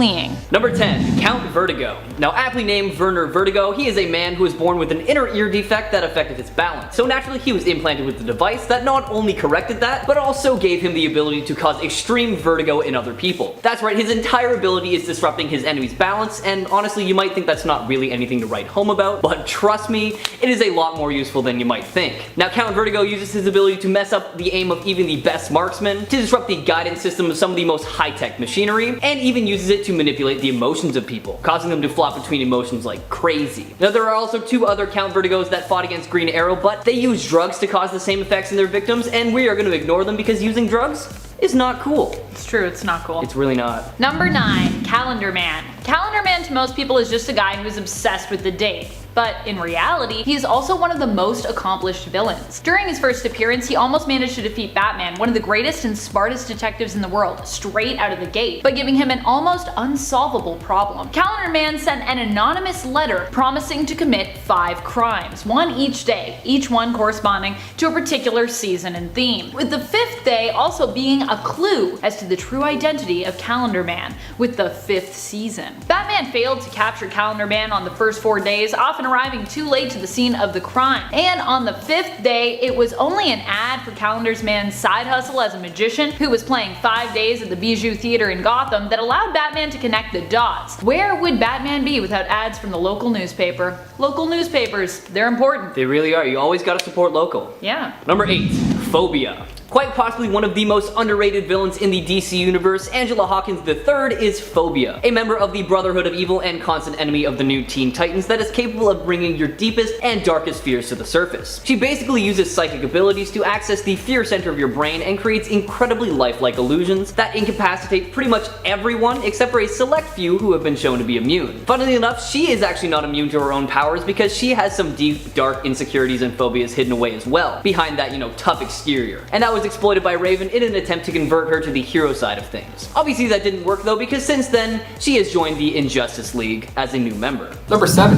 Number 10. Count Vertigo. Now aptly named Werner Vertigo, he is a man who was born with an inner ear defect that affected his balance. So naturally he was implanted with a device that not only corrected that, but also gave him the ability to cause extreme vertigo in other people. That's right, his entire ability is disrupting his enemy's balance, and honestly you might think that's not really anything to write home about, but trust me, it is a lot more useful than you might think. Now Count Vertigo uses his ability to mess up the aim of even the best marksmen, to disrupt the guidance system of some of the most high-tech machinery, and even uses it to manipulate the emotions of people, causing them to flop between emotions like crazy. Now there are also 2 other Count Vertigos that fought against Green Arrow, but they use drugs to cause the same effects in their victims, and we are going to ignore them because using drugs is not cool. It's true, it's not cool. It's really not. Number 9. Calendar Man. Calendar Man to most people is just a guy who's obsessed with the date. But in reality, he is also one of the most accomplished villains. During his first appearance, he almost managed to defeat Batman, one of the greatest and smartest detectives in the world, straight out of the gate, by giving him an almost unsolvable problem. Calendar Man sent an anonymous letter promising to commit 5 crimes, one each day, each one corresponding to a particular season and theme, with the 5th day also being a clue as to the true identity of Calendar Man, with the 5th season. Batman failed to capture Calendar Man on the first 4 days, often arriving too late to the scene of the crime. And on the 5th day, it was only an ad for Calendar Man's side hustle as a magician, who was playing 5 days at the Bijou Theater in Gotham, that allowed Batman to connect the dots. Where would Batman be without ads from the local newspaper? Local newspapers, they're important. They really are. You always gotta support local. Yeah. Number 8. Phobia. Quite possibly one of the most underrated villains in the DC universe, Angela Hawkins III is Phobia, a member of the Brotherhood of Evil and constant enemy of the new Teen Titans that is capable of bringing your deepest and darkest fears to the surface. She basically uses psychic abilities to access the fear center of your brain and creates incredibly lifelike illusions that incapacitate pretty much everyone except for a select few who have been shown to be immune. Funnily enough, she is actually not immune to her own powers because she has some deep, dark insecurities and phobias hidden away as well, behind that, tough exterior. And that was exploited by Raven in an attempt to convert her to the hero side of things. Obviously that didn't work though, because since then, she has joined the Injustice League as a new member. Number 7.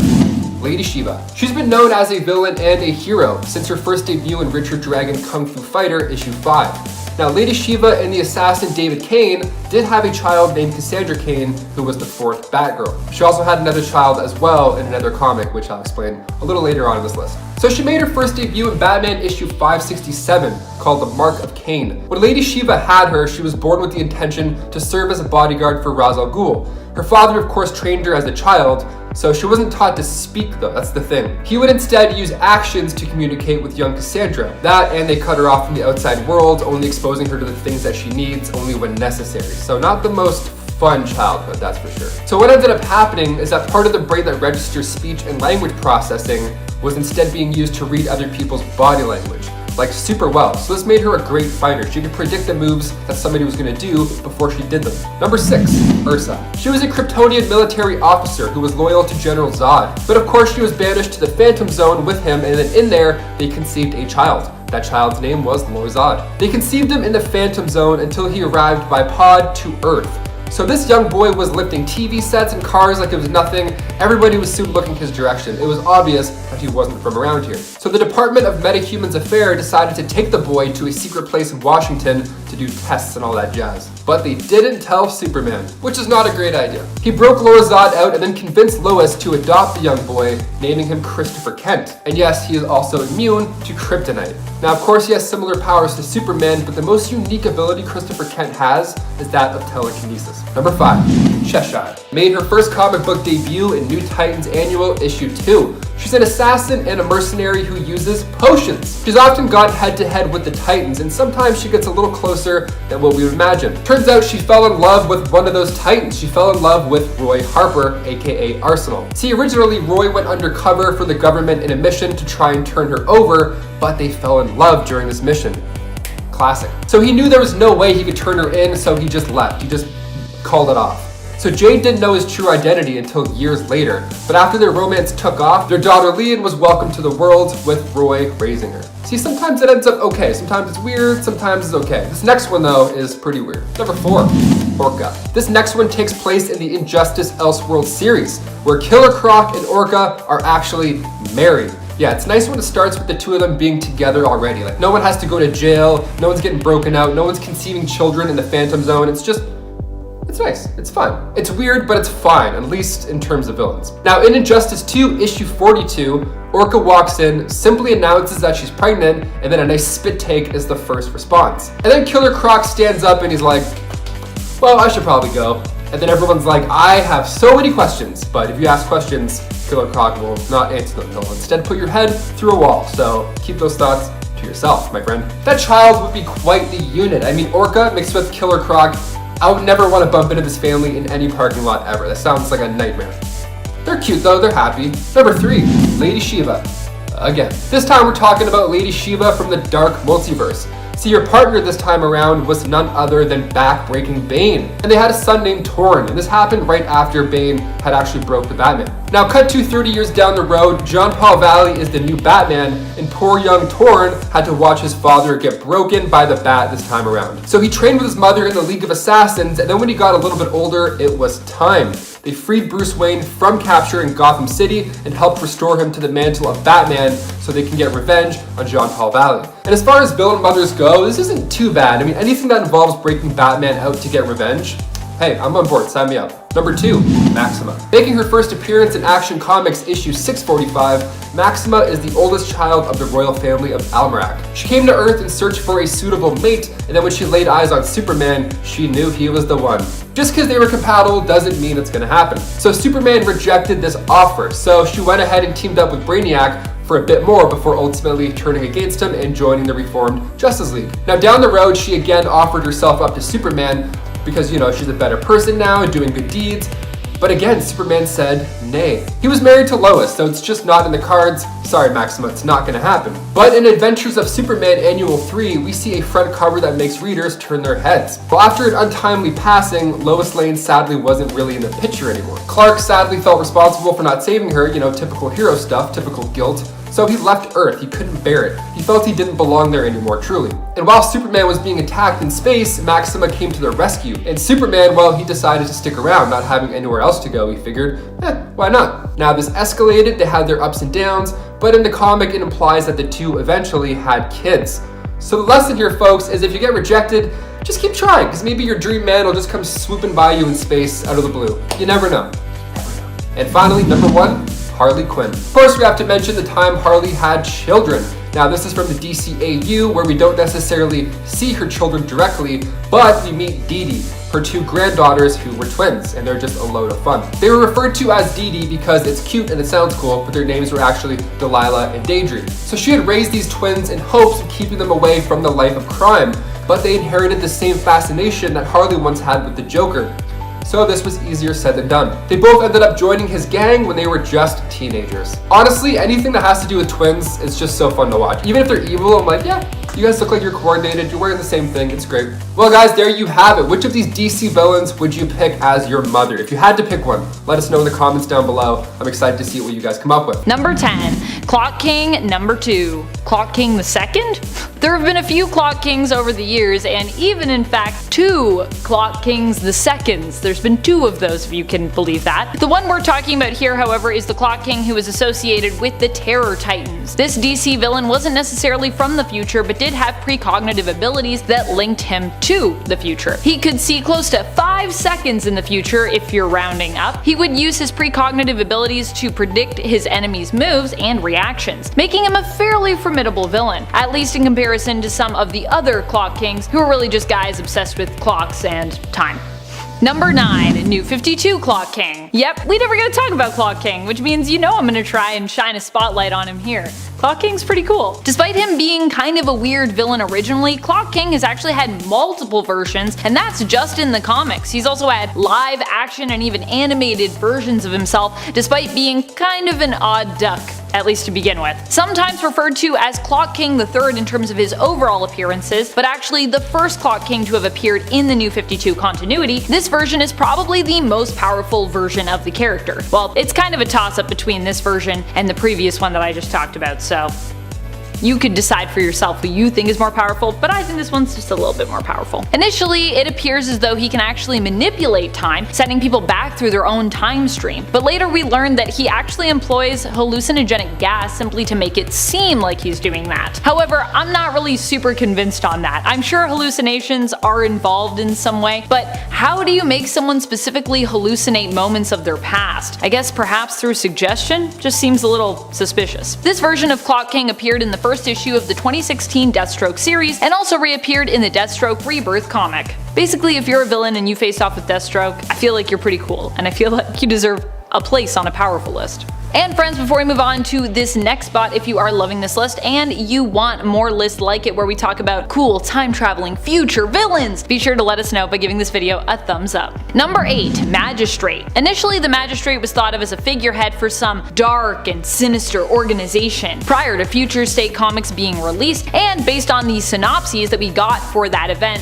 Lady Shiva. She's been known as a villain and a hero since her first debut in Richard Dragon Kung Fu Fighter issue 5. Now, Lady Shiva and the assassin David Kane did have a child named Cassandra Kane, who was the 4th Batgirl. She also had another child as well in another comic, which I'll explain a little later on in this list. So she made her first debut in Batman issue 567, called The Mark of Cain. When Lady Shiva had her, she was born with the intention to serve as a bodyguard for Ra's al Ghul. Her father, of course, trained her as a child, so she wasn't taught to speak though, that's the thing. He would instead use actions to communicate with young Cassandra. That, and they cut her off from the outside world, only exposing her to the things that she needs only when necessary. So not the most fun childhood, that's for sure. So what ended up happening is that part of the brain that registers speech and language processing was instead being used to read other people's body language, like super well. So this made her a great fighter. She could predict the moves that somebody was gonna do before she did them. Number 6, Ursa. She was a Kryptonian military officer who was loyal to General Zod. But of course she was banished to the Phantom Zone with him, and then in there, they conceived a child. That child's name was Lor-Zod. They conceived him in the Phantom Zone until he arrived by pod to Earth. So this young boy was lifting TV sets and cars like it was nothing. Everybody was soon looking his direction. It was obvious that he wasn't from around here. So the Department of Metahumans Affairs decided to take the boy to a secret place in Washington to do tests and all that jazz. but they didn't tell Superman, which is not a great idea. He broke Lorazad out and then convinced Lois to adopt the young boy, naming him Christopher Kent. And yes, he is also immune to kryptonite. Now, of course, he has similar powers to Superman, but the most unique ability Christopher Kent has is that of telekinesis. Number 5, Cheshire. Made her first comic book debut in New Titans Annual Issue 2. She's an assassin and a mercenary who uses potions. She's often gone head-to-head with the Titans, and sometimes she gets a little closer than what we would imagine. Turns out she fell in love with one of those Titans. She fell in love with Roy Harper, aka Arsenal. See, originally Roy went undercover for the government in a mission to try and turn her over, but they fell in love during this mission. Classic. So he knew there was no way he could turn her in, so he just left. He just called it off. So Jade didn't know his true identity until years later, but after their romance took off, their daughter Leon was welcomed to the world with Roy raising her. See, sometimes it ends up okay, sometimes it's weird, sometimes it's okay. This next one though is pretty weird. Number 4, Orca. This next one takes place in the Injustice Elseworld series, where Killer Croc and Orca are actually married. Yeah, it's nice when it starts with the two of them being together already. Like, no one has to go to jail, no one's getting broken out, no one's conceiving children in the Phantom Zone. It's nice, it's fun. It's weird, but it's fine, at least in terms of villains. Now, in Injustice 2, issue 42, Orca walks in, simply announces that she's pregnant, and then a nice spit take is the first response. And then Killer Croc stands up and he's like, well, I should probably go. And then everyone's like, I have so many questions, but if you ask questions, Killer Croc will not answer them. He'll instead put your head through a wall. So keep those thoughts to yourself, my friend. That child would be quite the unit. I mean, Orca mixed with Killer Croc, I would never want to bump into this family in any parking lot ever. That sounds like a nightmare. They're cute though, they're happy. Number 3, Lady Shiva. Again, this time we're talking about Lady Shiva from the Dark Multiverse. See, your partner this time around was none other than back-breaking Bane. And they had a son named Torn, and this happened right after Bane had actually broke the Batman. Now, cut to 30 years down the road, John Paul Valley is the new Batman, and poor young Torn had to watch his father get broken by the Bat this time around. So he trained with his mother in the League of Assassins, and then when he got a little bit older, it was time. They freed Bruce Wayne from capture in Gotham City and helped restore him to the mantle of Batman so they can get revenge on John Paul Valley. And as far as villain mothers go, this isn't too bad. I mean, anything that involves breaking Batman out to get revenge, hey, I'm on board, sign me up. Number 2, Maxima. Making her first appearance in Action Comics issue 645, Maxima is the oldest child of the royal family of Almerac. She came to Earth in search for a suitable mate, and then when she laid eyes on Superman, she knew he was the one. Just because they were compatible doesn't mean it's gonna happen. So Superman rejected this offer, so she went ahead and teamed up with Brainiac for a bit more before ultimately turning against him and joining the reformed Justice League. Now down the road, she again offered herself up to Superman because, you know, she's a better person now and doing good deeds. But again, Superman said nay. He was married to Lois, so it's just not in the cards. Sorry, Maxima, it's not gonna happen. But in Adventures of Superman Annual 3, we see a front cover that makes readers turn their heads. Well, after an untimely passing, Lois Lane sadly wasn't really in the picture anymore. Clark sadly felt responsible for not saving her, you know, typical hero stuff, typical guilt. So he left Earth, he couldn't bear it. He felt he didn't belong there anymore, truly. And while Superman was being attacked in space, Maxima came to their rescue. And Superman, well, he decided to stick around, not having anywhere else to go. He figured, why not? Now this escalated, they had their ups and downs, but in the comic it implies that the two eventually had kids. So the lesson here, folks, is if you get rejected, just keep trying, because maybe your dream man will just come swooping by you in space out of the blue. You never know. And finally, number 1, Harley Quinn. Of course, we have to mention the time Harley had children. Now, this is from the DCAU, where we don't necessarily see her children directly, but we meet Dee Dee, her 2 granddaughters who were twins, and they're just a load of fun. They were referred to as Dee Dee because it's cute and it sounds cool, but their names were actually Delilah and Daydream. So she had raised these twins in hopes of keeping them away from the life of crime, but they inherited the same fascination that Harley once had with the Joker. So this was easier said than done. They both ended up joining his gang when they were just teenagers. Honestly, anything that has to do with twins is just so fun to watch. Even if they're evil, I'm like, yeah, you guys look like you're coordinated, you're wearing the same thing, it's great. Well guys, there you have it. Which of these DC villains would you pick as your mother? If you had to pick one, let us know in the comments down below. I'm excited to see what you guys come up with. Number 10, Clock King. Number 2, Clock King the Second? There have been a few Clock Kings over the years, and even in fact 2 Clock Kings the Seconds. There's been 2 of those, if you can believe that. The one we're talking about here, however, is the Clock King who is associated with the Terror Titans. This DC villain wasn't necessarily from the future, but did have precognitive abilities that linked him to the future. He could see close to 5 seconds in the future if you're rounding up. He would use his precognitive abilities to predict his enemies' moves and reactions, making him a fairly formidable villain, at least in comparison to some of the other Clock Kings who are really just guys obsessed with clocks and time. Number 9, New 52 Clock King. Yep, we never get to talk about Clock King, which means you know I'm gonna try and shine a spotlight on him here. Clock King's pretty cool. Despite him being kind of a weird villain originally, Clock King has actually had multiple versions, and that's just in the comics. He's also had live action and even animated versions of himself, despite being kind of an odd duck, at least to begin with. Sometimes referred to as Clock King III in terms of his overall appearances, but actually the first Clock King to have appeared in the New 52 continuity, this version is probably the most powerful version of the character. Well, it's kind of a toss-up between this version and the previous one that I just talked about, so you could decide for yourself who you think is more powerful, but I think this one's just a little bit more powerful. Initially, it appears as though he can actually manipulate time, sending people back through their own time stream, but later we learned that he actually employs hallucinogenic gas simply to make it seem like he's doing that. However, I'm not really super convinced on that. I'm sure hallucinations are involved in some way, but how do you make someone specifically hallucinate moments of their past? I guess perhaps through suggestion? Just seems a little suspicious. This version of Clock King appeared in the first issue of the 2016 Deathstroke series and also reappeared in the Deathstroke Rebirth comic. Basically, if you're a villain and you face off with Deathstroke, I feel like you're pretty cool, and I feel like you deserve a place on a powerful list. And friends, before we move on to this next spot, if you are loving this list and you want more lists like it where we talk about cool time-traveling future villains, be sure to let us know by giving this video a thumbs up. Number 8, Magistrate. Initially, the Magistrate was thought of as a figurehead for some dark and sinister organization prior to Future State comics being released, and based on the synopses that we got for that event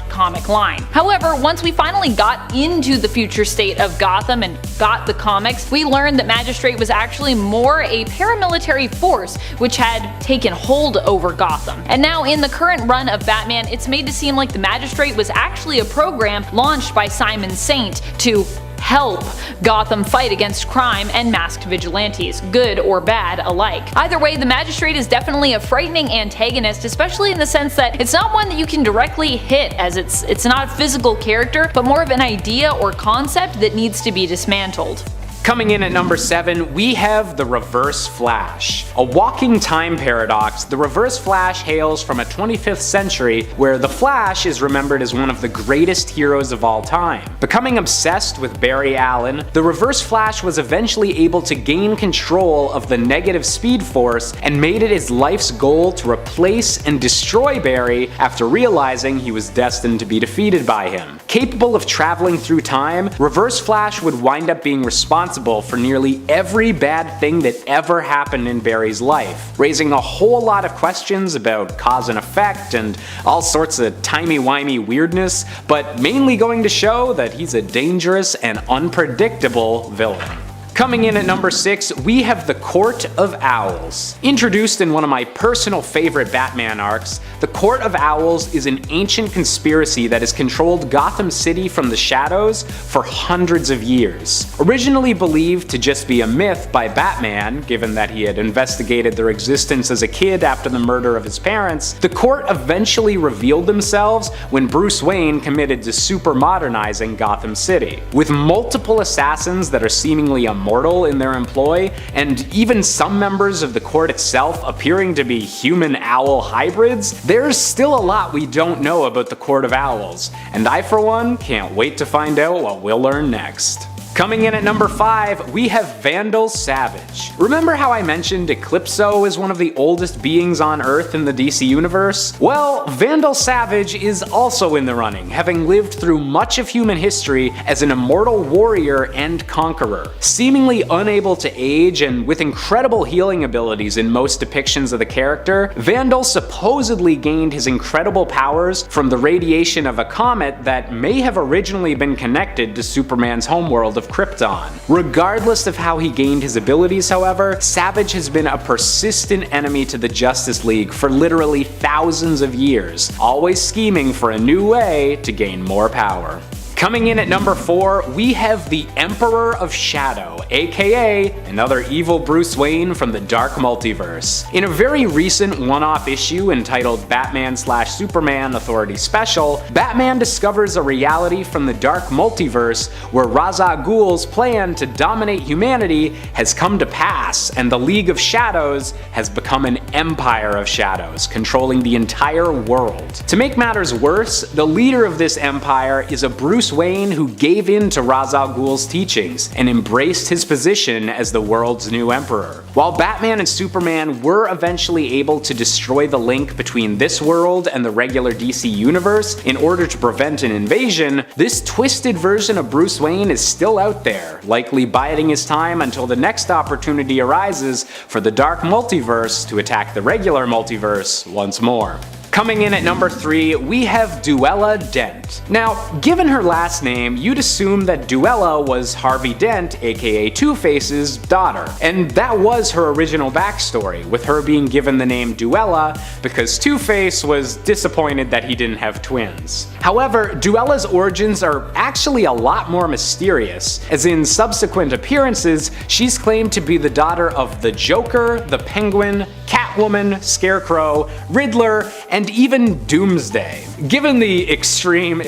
/ comic line. However, once we finally got into the future state of Gotham and got the comics, we learned that Magistrate was actually more a paramilitary force which had taken hold over Gotham. And now in the current run of Batman, it's made to seem like the Magistrate was actually a program launched by Simon Saint to help Gotham fight against crime and masked vigilantes, good or bad alike. Either way, the Magistrate is definitely a frightening antagonist, especially in the sense that it's not one that you can directly hit, as it's not a physical character, but more of an idea or concept that needs to be dismantled. Coming in at number 7, we have the Reverse Flash. A walking time paradox, the Reverse Flash hails from a 25th century where the Flash is remembered as one of the greatest heroes of all time. Becoming obsessed with Barry Allen, the Reverse Flash was eventually able to gain control of the negative Speed Force and made it his life's goal to replace and destroy Barry after realizing he was destined to be defeated by him. Capable of traveling through time, Reverse Flash would wind up being responsible for nearly every bad thing that ever happened in Barry's life, raising a whole lot of questions about cause and effect and all sorts of timey-wimey weirdness, but mainly going to show that he's a dangerous and unpredictable villain. Coming in at number 6, we have the Court of Owls. Introduced in one of my personal favorite Batman arcs, the Court of Owls is an ancient conspiracy that has controlled Gotham City from the shadows for hundreds of years. Originally believed to just be a myth by Batman, given that he had investigated their existence as a kid after the murder of his parents, the court eventually revealed themselves when Bruce Wayne committed to super-modernizing Gotham City. With multiple assassins that are seemingly immortal in their employ, and even some members of the court itself appearing to be human-owl hybrids, there's still a lot we don't know about the Court of Owls, and I for one can't wait to find out what we'll learn next. Coming in at number 5, we have Vandal Savage. Remember how I mentioned Eclipso is one of the oldest beings on Earth in the DC universe? Well, Vandal Savage is also in the running, having lived through much of human history as an immortal warrior and conqueror. Seemingly unable to age and with incredible healing abilities in most depictions of the character, Vandal supposedly gained his incredible powers from the radiation of a comet that may have originally been connected to Superman's homeworld of of Krypton. Regardless of how he gained his abilities, however, Savage has been a persistent enemy to the Justice League for literally thousands of years, always scheming for a new way to gain more power. Coming in at number 4, we have the Emperor of Shadow, aka another evil Bruce Wayne from the Dark Multiverse. In a very recent one-off issue entitled Batman/Superman Authority Special, Batman discovers a reality from the Dark Multiverse where Ra's al Ghul's plan to dominate humanity has come to pass, and the League of Shadows has become an Empire of Shadows, controlling the entire world. To make matters worse, the leader of this empire is a Bruce Wayne who gave in to Ra's al Ghul's teachings and embraced his position as the world's new emperor. While Batman and Superman were eventually able to destroy the link between this world and the regular DC universe in order to prevent an invasion, this twisted version of Bruce Wayne is still out there, likely biding his time until the next opportunity arises for the Dark Multiverse to attack the regular multiverse once more. Coming in at number 3, we have Duella Dent. Now, given her last name, you'd assume that Duella was Harvey Dent, aka Two-Face's daughter. And that was her original backstory, with her being given the name Duella because Two-Face was disappointed that he didn't have twins. However, Duella's origins are actually a lot more mysterious, as in subsequent appearances, she's claimed to be the daughter of the Joker, the Penguin, Catwoman, Scarecrow, Riddler, and even Doomsday. Given the extreme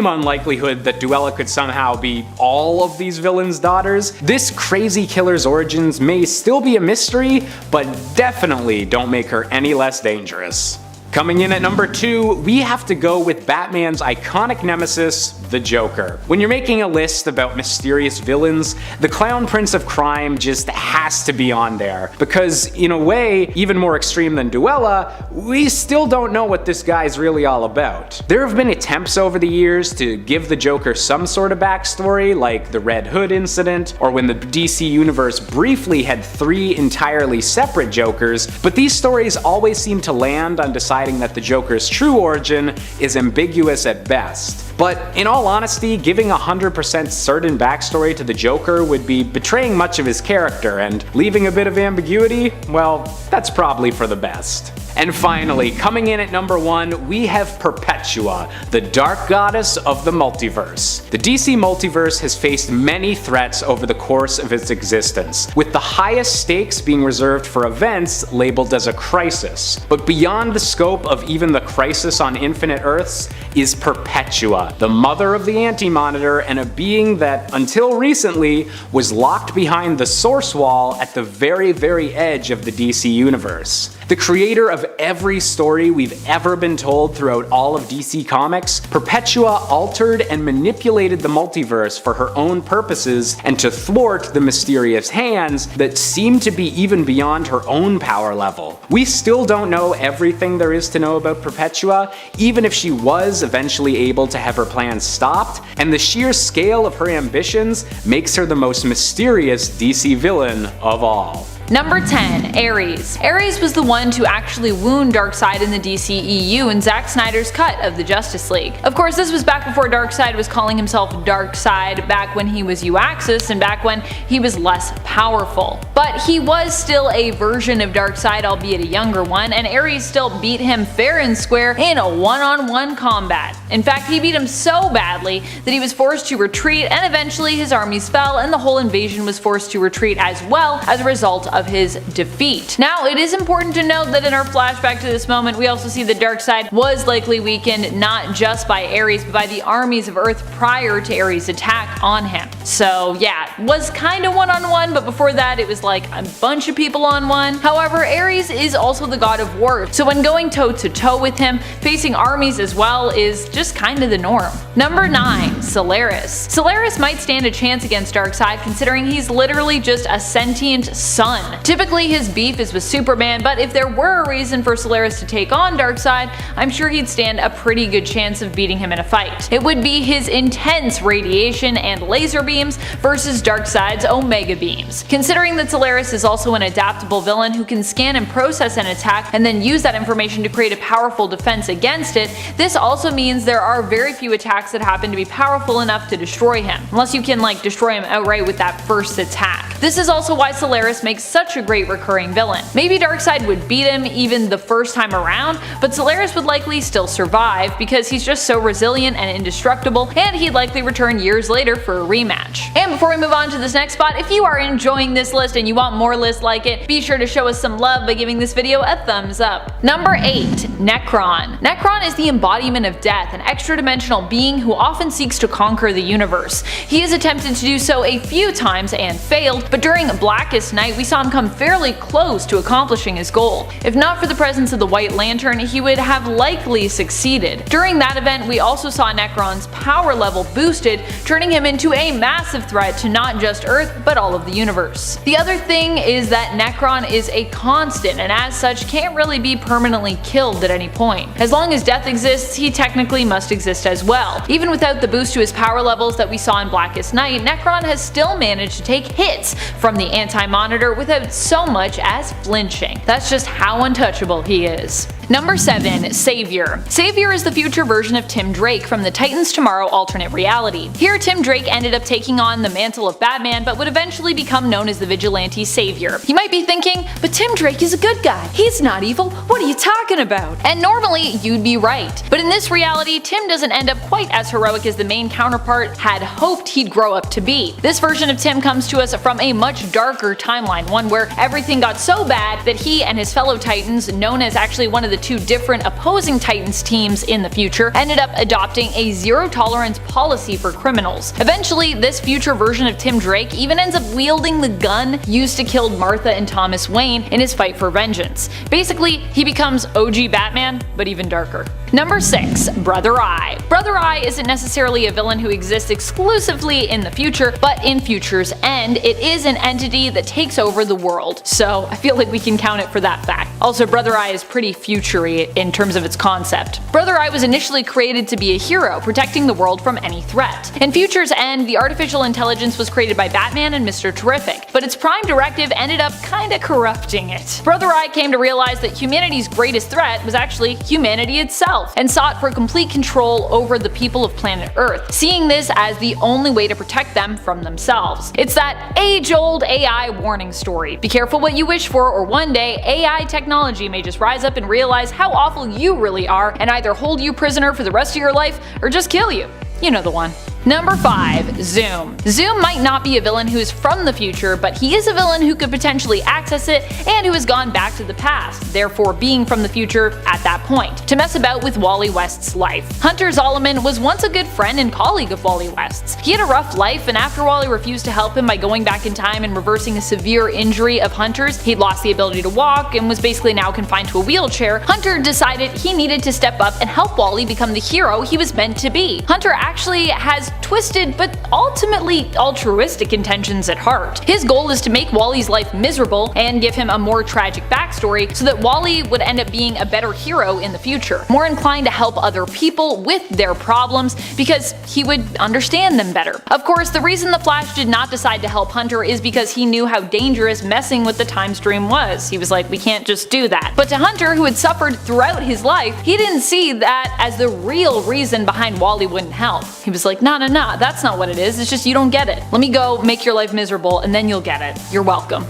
unlikelihood that Duella could somehow be all of these villains' daughters, this crazy killer's origins may still be a mystery, but definitely don't make her any less dangerous. Coming in at number 2, we have to go with Batman's iconic nemesis, the Joker. When you're making a list about mysterious villains, the Clown Prince of Crime just has to be on there, because in a way, even more extreme than Duella, we still don't know what this guy's really all about. There have been attempts over the years to give the Joker some sort of backstory, like the Red Hood incident, or when the DC Universe briefly had 3 entirely separate Jokers, but these stories always seem to land on deciding that the Joker's true origin is ambiguous at best. But in all honesty, giving 100% certain backstory to the Joker would be betraying much of his character, and leaving a bit of ambiguity, well, that's probably for the best. And finally, coming in at number 1, we have Perpetua, the dark goddess of the multiverse. The DC multiverse has faced many threats over the course of its existence, with the highest stakes being reserved for events labeled as a crisis. But beyond the scope of even the Crisis on Infinite Earths is Perpetua, the mother of the Anti-Monitor, and a being that, until recently, was locked behind the Source Wall at the very edge of the DC universe. The creator of every story we've ever been told throughout all of DC Comics, Perpetua altered and manipulated the multiverse for her own purposes and to thwart the mysterious hands that seem to be even beyond her own power level. We still don't know everything there is to know about Perpetua, even if she was eventually able to have her plans stopped, and the sheer scale of her ambitions makes her the most mysterious DC villain of all. Number 10, Ares. Ares was the one to actually wound Darkseid in the DCEU in Zack Snyder's cut of the Justice League. Of course, this was back before Darkseid was calling himself Darkseid, back when he was U-Axis, and back when he was less powerful. But he was still a version of Darkseid, albeit a younger one, and Ares still beat him fair and square in a one-on-one combat. In fact, he beat him so badly that he was forced to retreat, and eventually his armies fell and the whole invasion was forced to retreat as well as a result of his defeat. Now, it is important to note that in our flashback to this moment, we also see that Darkseid was likely weakened not just by Ares, but by the armies of Earth prior to Ares' attack on him. So yeah, was kinda one-on-one, but before that it was like a bunch of people on one. However, Ares is also the god of war, so when going toe-to-toe with him, facing armies as well is just kinda the norm. Number 9, Solaris. Solaris might stand a chance against Darkseid, considering he's literally just a sentient sun. 1. Typically his beef is with Superman, but if there were a reason for Solaris to take on Darkseid, I'm sure he'd stand a pretty good chance of beating him in a fight. It would be his intense radiation and laser beams versus Darkseid's Omega beams. Considering that Solaris is also an adaptable villain who can scan and process an attack and then use that information to create a powerful defense against it, this also means there are very few attacks that happen to be powerful enough to destroy him, unless you can destroy him outright with that first attack. This is also why Solaris makes such a great recurring villain. Maybe Darkseid would beat him even the first time around, but Solaris would likely still survive because he's just so resilient and indestructible, and he'd likely return years later for a rematch. And before we move on to this next spot, if you are enjoying this list and you want more lists like it, be sure to show us some love by giving this video a thumbs up. Number 8. Necron. Necron is the embodiment of death, an extra-dimensional being who often seeks to conquer the universe. He has attempted to do so a few times and failed, but during Blackest Night we saw him come fairly close to accomplishing his goal. If not for the presence of the White Lantern, he would have likely succeeded. During that event we also saw Necron's power level boosted, turning him into a massive threat to not just Earth but all of the universe. The other thing is that Necron is a constant and as such can't really be permanently killed at any point. As long as death exists, he technically must exist as well. Even without the boost to his power levels that we saw in Blackest Night, Necron has still managed to take hits from the Anti-Monitor without so much as flinching. That's just how untouchable he is. Number 7. Savior. Savior is the future version of Tim Drake from the Titans Tomorrow alternate reality. Here Tim Drake ended up taking on the mantle of Batman but would eventually become known as the Vigilante Savior. You might be thinking, but Tim Drake is a good guy. He's not evil. What are you talking about? And normally you'd be right. But in this reality, Tim doesn't end up quite as heroic as the main counterpart had hoped he'd grow up to be. This version of Tim comes to us from a much darker timeline, one where everything got so bad that he and his fellow Titans, known as actually one of the two different opposing Titans teams in the future, ended up adopting a zero-tolerance policy for criminals. Eventually, this future version of Tim Drake even ends up wielding the gun used to kill Martha and Thomas Wayne in his fight for vengeance. Basically, he becomes OG Batman, but even darker. Number 6. Brother Eye. Brother Eye isn't necessarily a villain who exists exclusively in the future, but in Future's End, it is an entity that takes over the world, so I feel like we can count it for that fact. Also, Brother Eye is pretty future-y in terms of its concept. Brother Eye was initially created to be a hero, protecting the world from any threat. In Future's End, the artificial intelligence was created by Batman and Mr. Terrific, but its prime directive ended up kinda corrupting it. Brother Eye came to realize that humanity's greatest threat was actually humanity itself, and sought for complete control over the people of planet Earth, seeing this as the only way to protect them from themselves. It's that age-old AI warning story. Be careful what you wish for, or one day AI technology may just rise up and realize how awful you really are and either hold you prisoner for the rest of your life or just kill you. You know the one. Number 5. Zoom. Zoom might not be a villain who is from the future, but he is a villain who could potentially access it and who has gone back to the past, therefore being from the future at that point, to mess about with Wally West's life. Hunter Zolomon was once a good friend and colleague of Wally West's. He had a rough life, and after Wally refused to help him by going back in time and reversing a severe injury of Hunter's, he'd lost the ability to walk and was basically now confined to a wheelchair. Hunter decided he needed to step up and help Wally become the hero he was meant to be. Hunter actually has twisted but ultimately altruistic intentions at heart. His goal is to make Wally's life miserable and give him a more tragic backstory so that Wally would end up being a better hero in the future, more inclined to help other people with their problems because he would understand them better. Of course, the reason the Flash did not decide to help Hunter is because he knew how dangerous messing with the time stream was. He was like, we can't just do that. But to Hunter, who had suffered throughout his life, he didn't see that as the real reason behind Wally wouldn't help. He was like, no, that's not what it is, it's just you don't get it. Let me go make your life miserable and then you'll get it. You're welcome.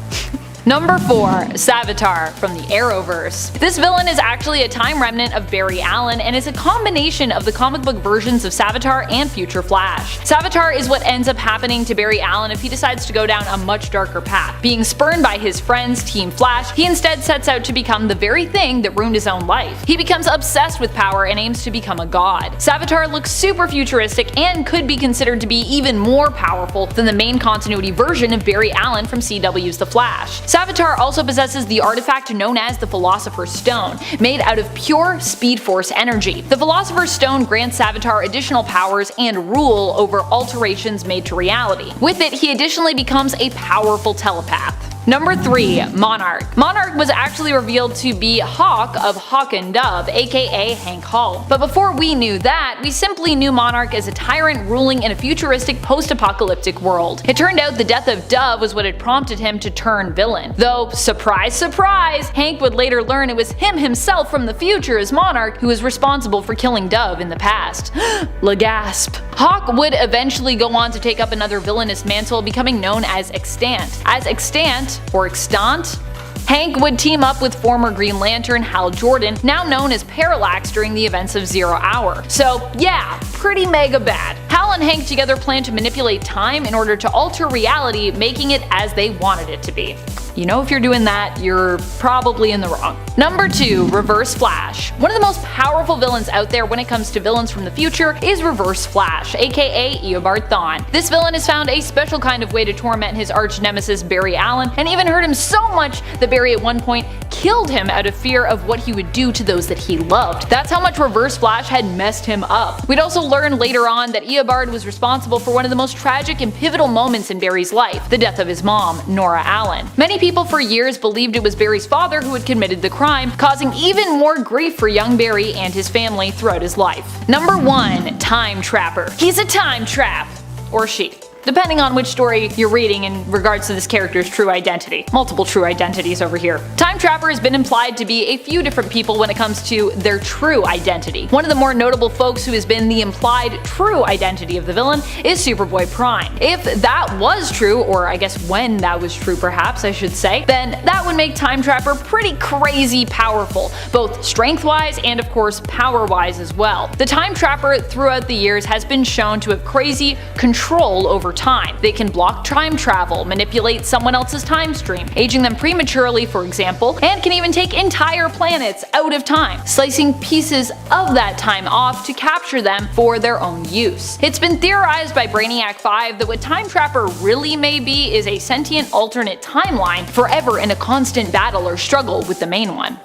Number 4. Savitar from the Arrowverse. This villain is actually a time remnant of Barry Allen and is a combination of the comic book versions of Savitar and Future Flash. Savitar is what ends up happening to Barry Allen if he decides to go down a much darker path. Being spurned by his friends, Team Flash, he instead sets out to become the very thing that ruined his own life. He becomes obsessed with power and aims to become a god. Savitar looks super futuristic and could be considered to be even more powerful than the main continuity version of Barry Allen from CW's The Flash. Savitar also possesses the artifact known as the Philosopher's Stone, made out of pure Speed Force energy. The Philosopher's Stone grants Savitar additional powers and rule over alterations made to reality. With it, he additionally becomes a powerful telepath. Number 3. Monarch. Monarch was actually revealed to be Hawk of Hawk and Dove, aka Hank Hall. But before we knew that, we simply knew Monarch as a tyrant ruling in a futuristic post-apocalyptic world. It turned out the death of Dove was what had prompted him to turn villain. Though, surprise surprise, Hank would later learn it was him himself from the future as Monarch who was responsible for killing Dove in the past. Gasp. Hawk would eventually go on to take up another villainous mantle, becoming known as Extant. As Extant, or Extant, Hank would team up with former Green Lantern Hal Jordan, now known as Parallax, during the events of Zero Hour. So yeah, pretty mega bad. Hal and Hank together planned to manipulate time in order to alter reality, making it as they wanted it to be. You know, if you're doing that, you're probably in the wrong. Number 2. Reverse Flash. One of the most powerful villains out there when it comes to villains from the future is Reverse Flash, aka Eobard Thawne. This villain has found a special kind of way to torment his arch nemesis Barry Allen, and even hurt him so much that Barry at one point killed him out of fear of what he would do to those that he loved. That's how much Reverse Flash had messed him up. We'd also learn later on that Eobard was responsible for one of the most tragic and pivotal moments in Barry's life, the death of his mom, Nora Allen. Many people for years believed it was Barry's father who had committed the crime, causing even more grief for young Barry and his family throughout his life. Number 1. Time Trapper. He's a time trap. Or she, depending on which story you're reading in regards to this character's true identity. Multiple true identities over here. Time Trapper has been implied to be a few different people when it comes to their true identity. One of the more notable folks who has been the implied true identity of the villain is Superboy Prime. If that was true, or I guess when that was true perhaps I should say, then that would make Time Trapper pretty crazy powerful, both strength-wise and of course power-wise as well. The Time Trapper throughout the years has been shown to have crazy control over time. They can block time travel, manipulate someone else's time stream, aging them prematurely for example, and can even take entire planets out of time, slicing pieces of that time off to capture them for their own use. It's been theorized by Brainiac 5 that what Time Trapper really may be is a sentient alternate timeline, forever in a constant battle or struggle with the main one.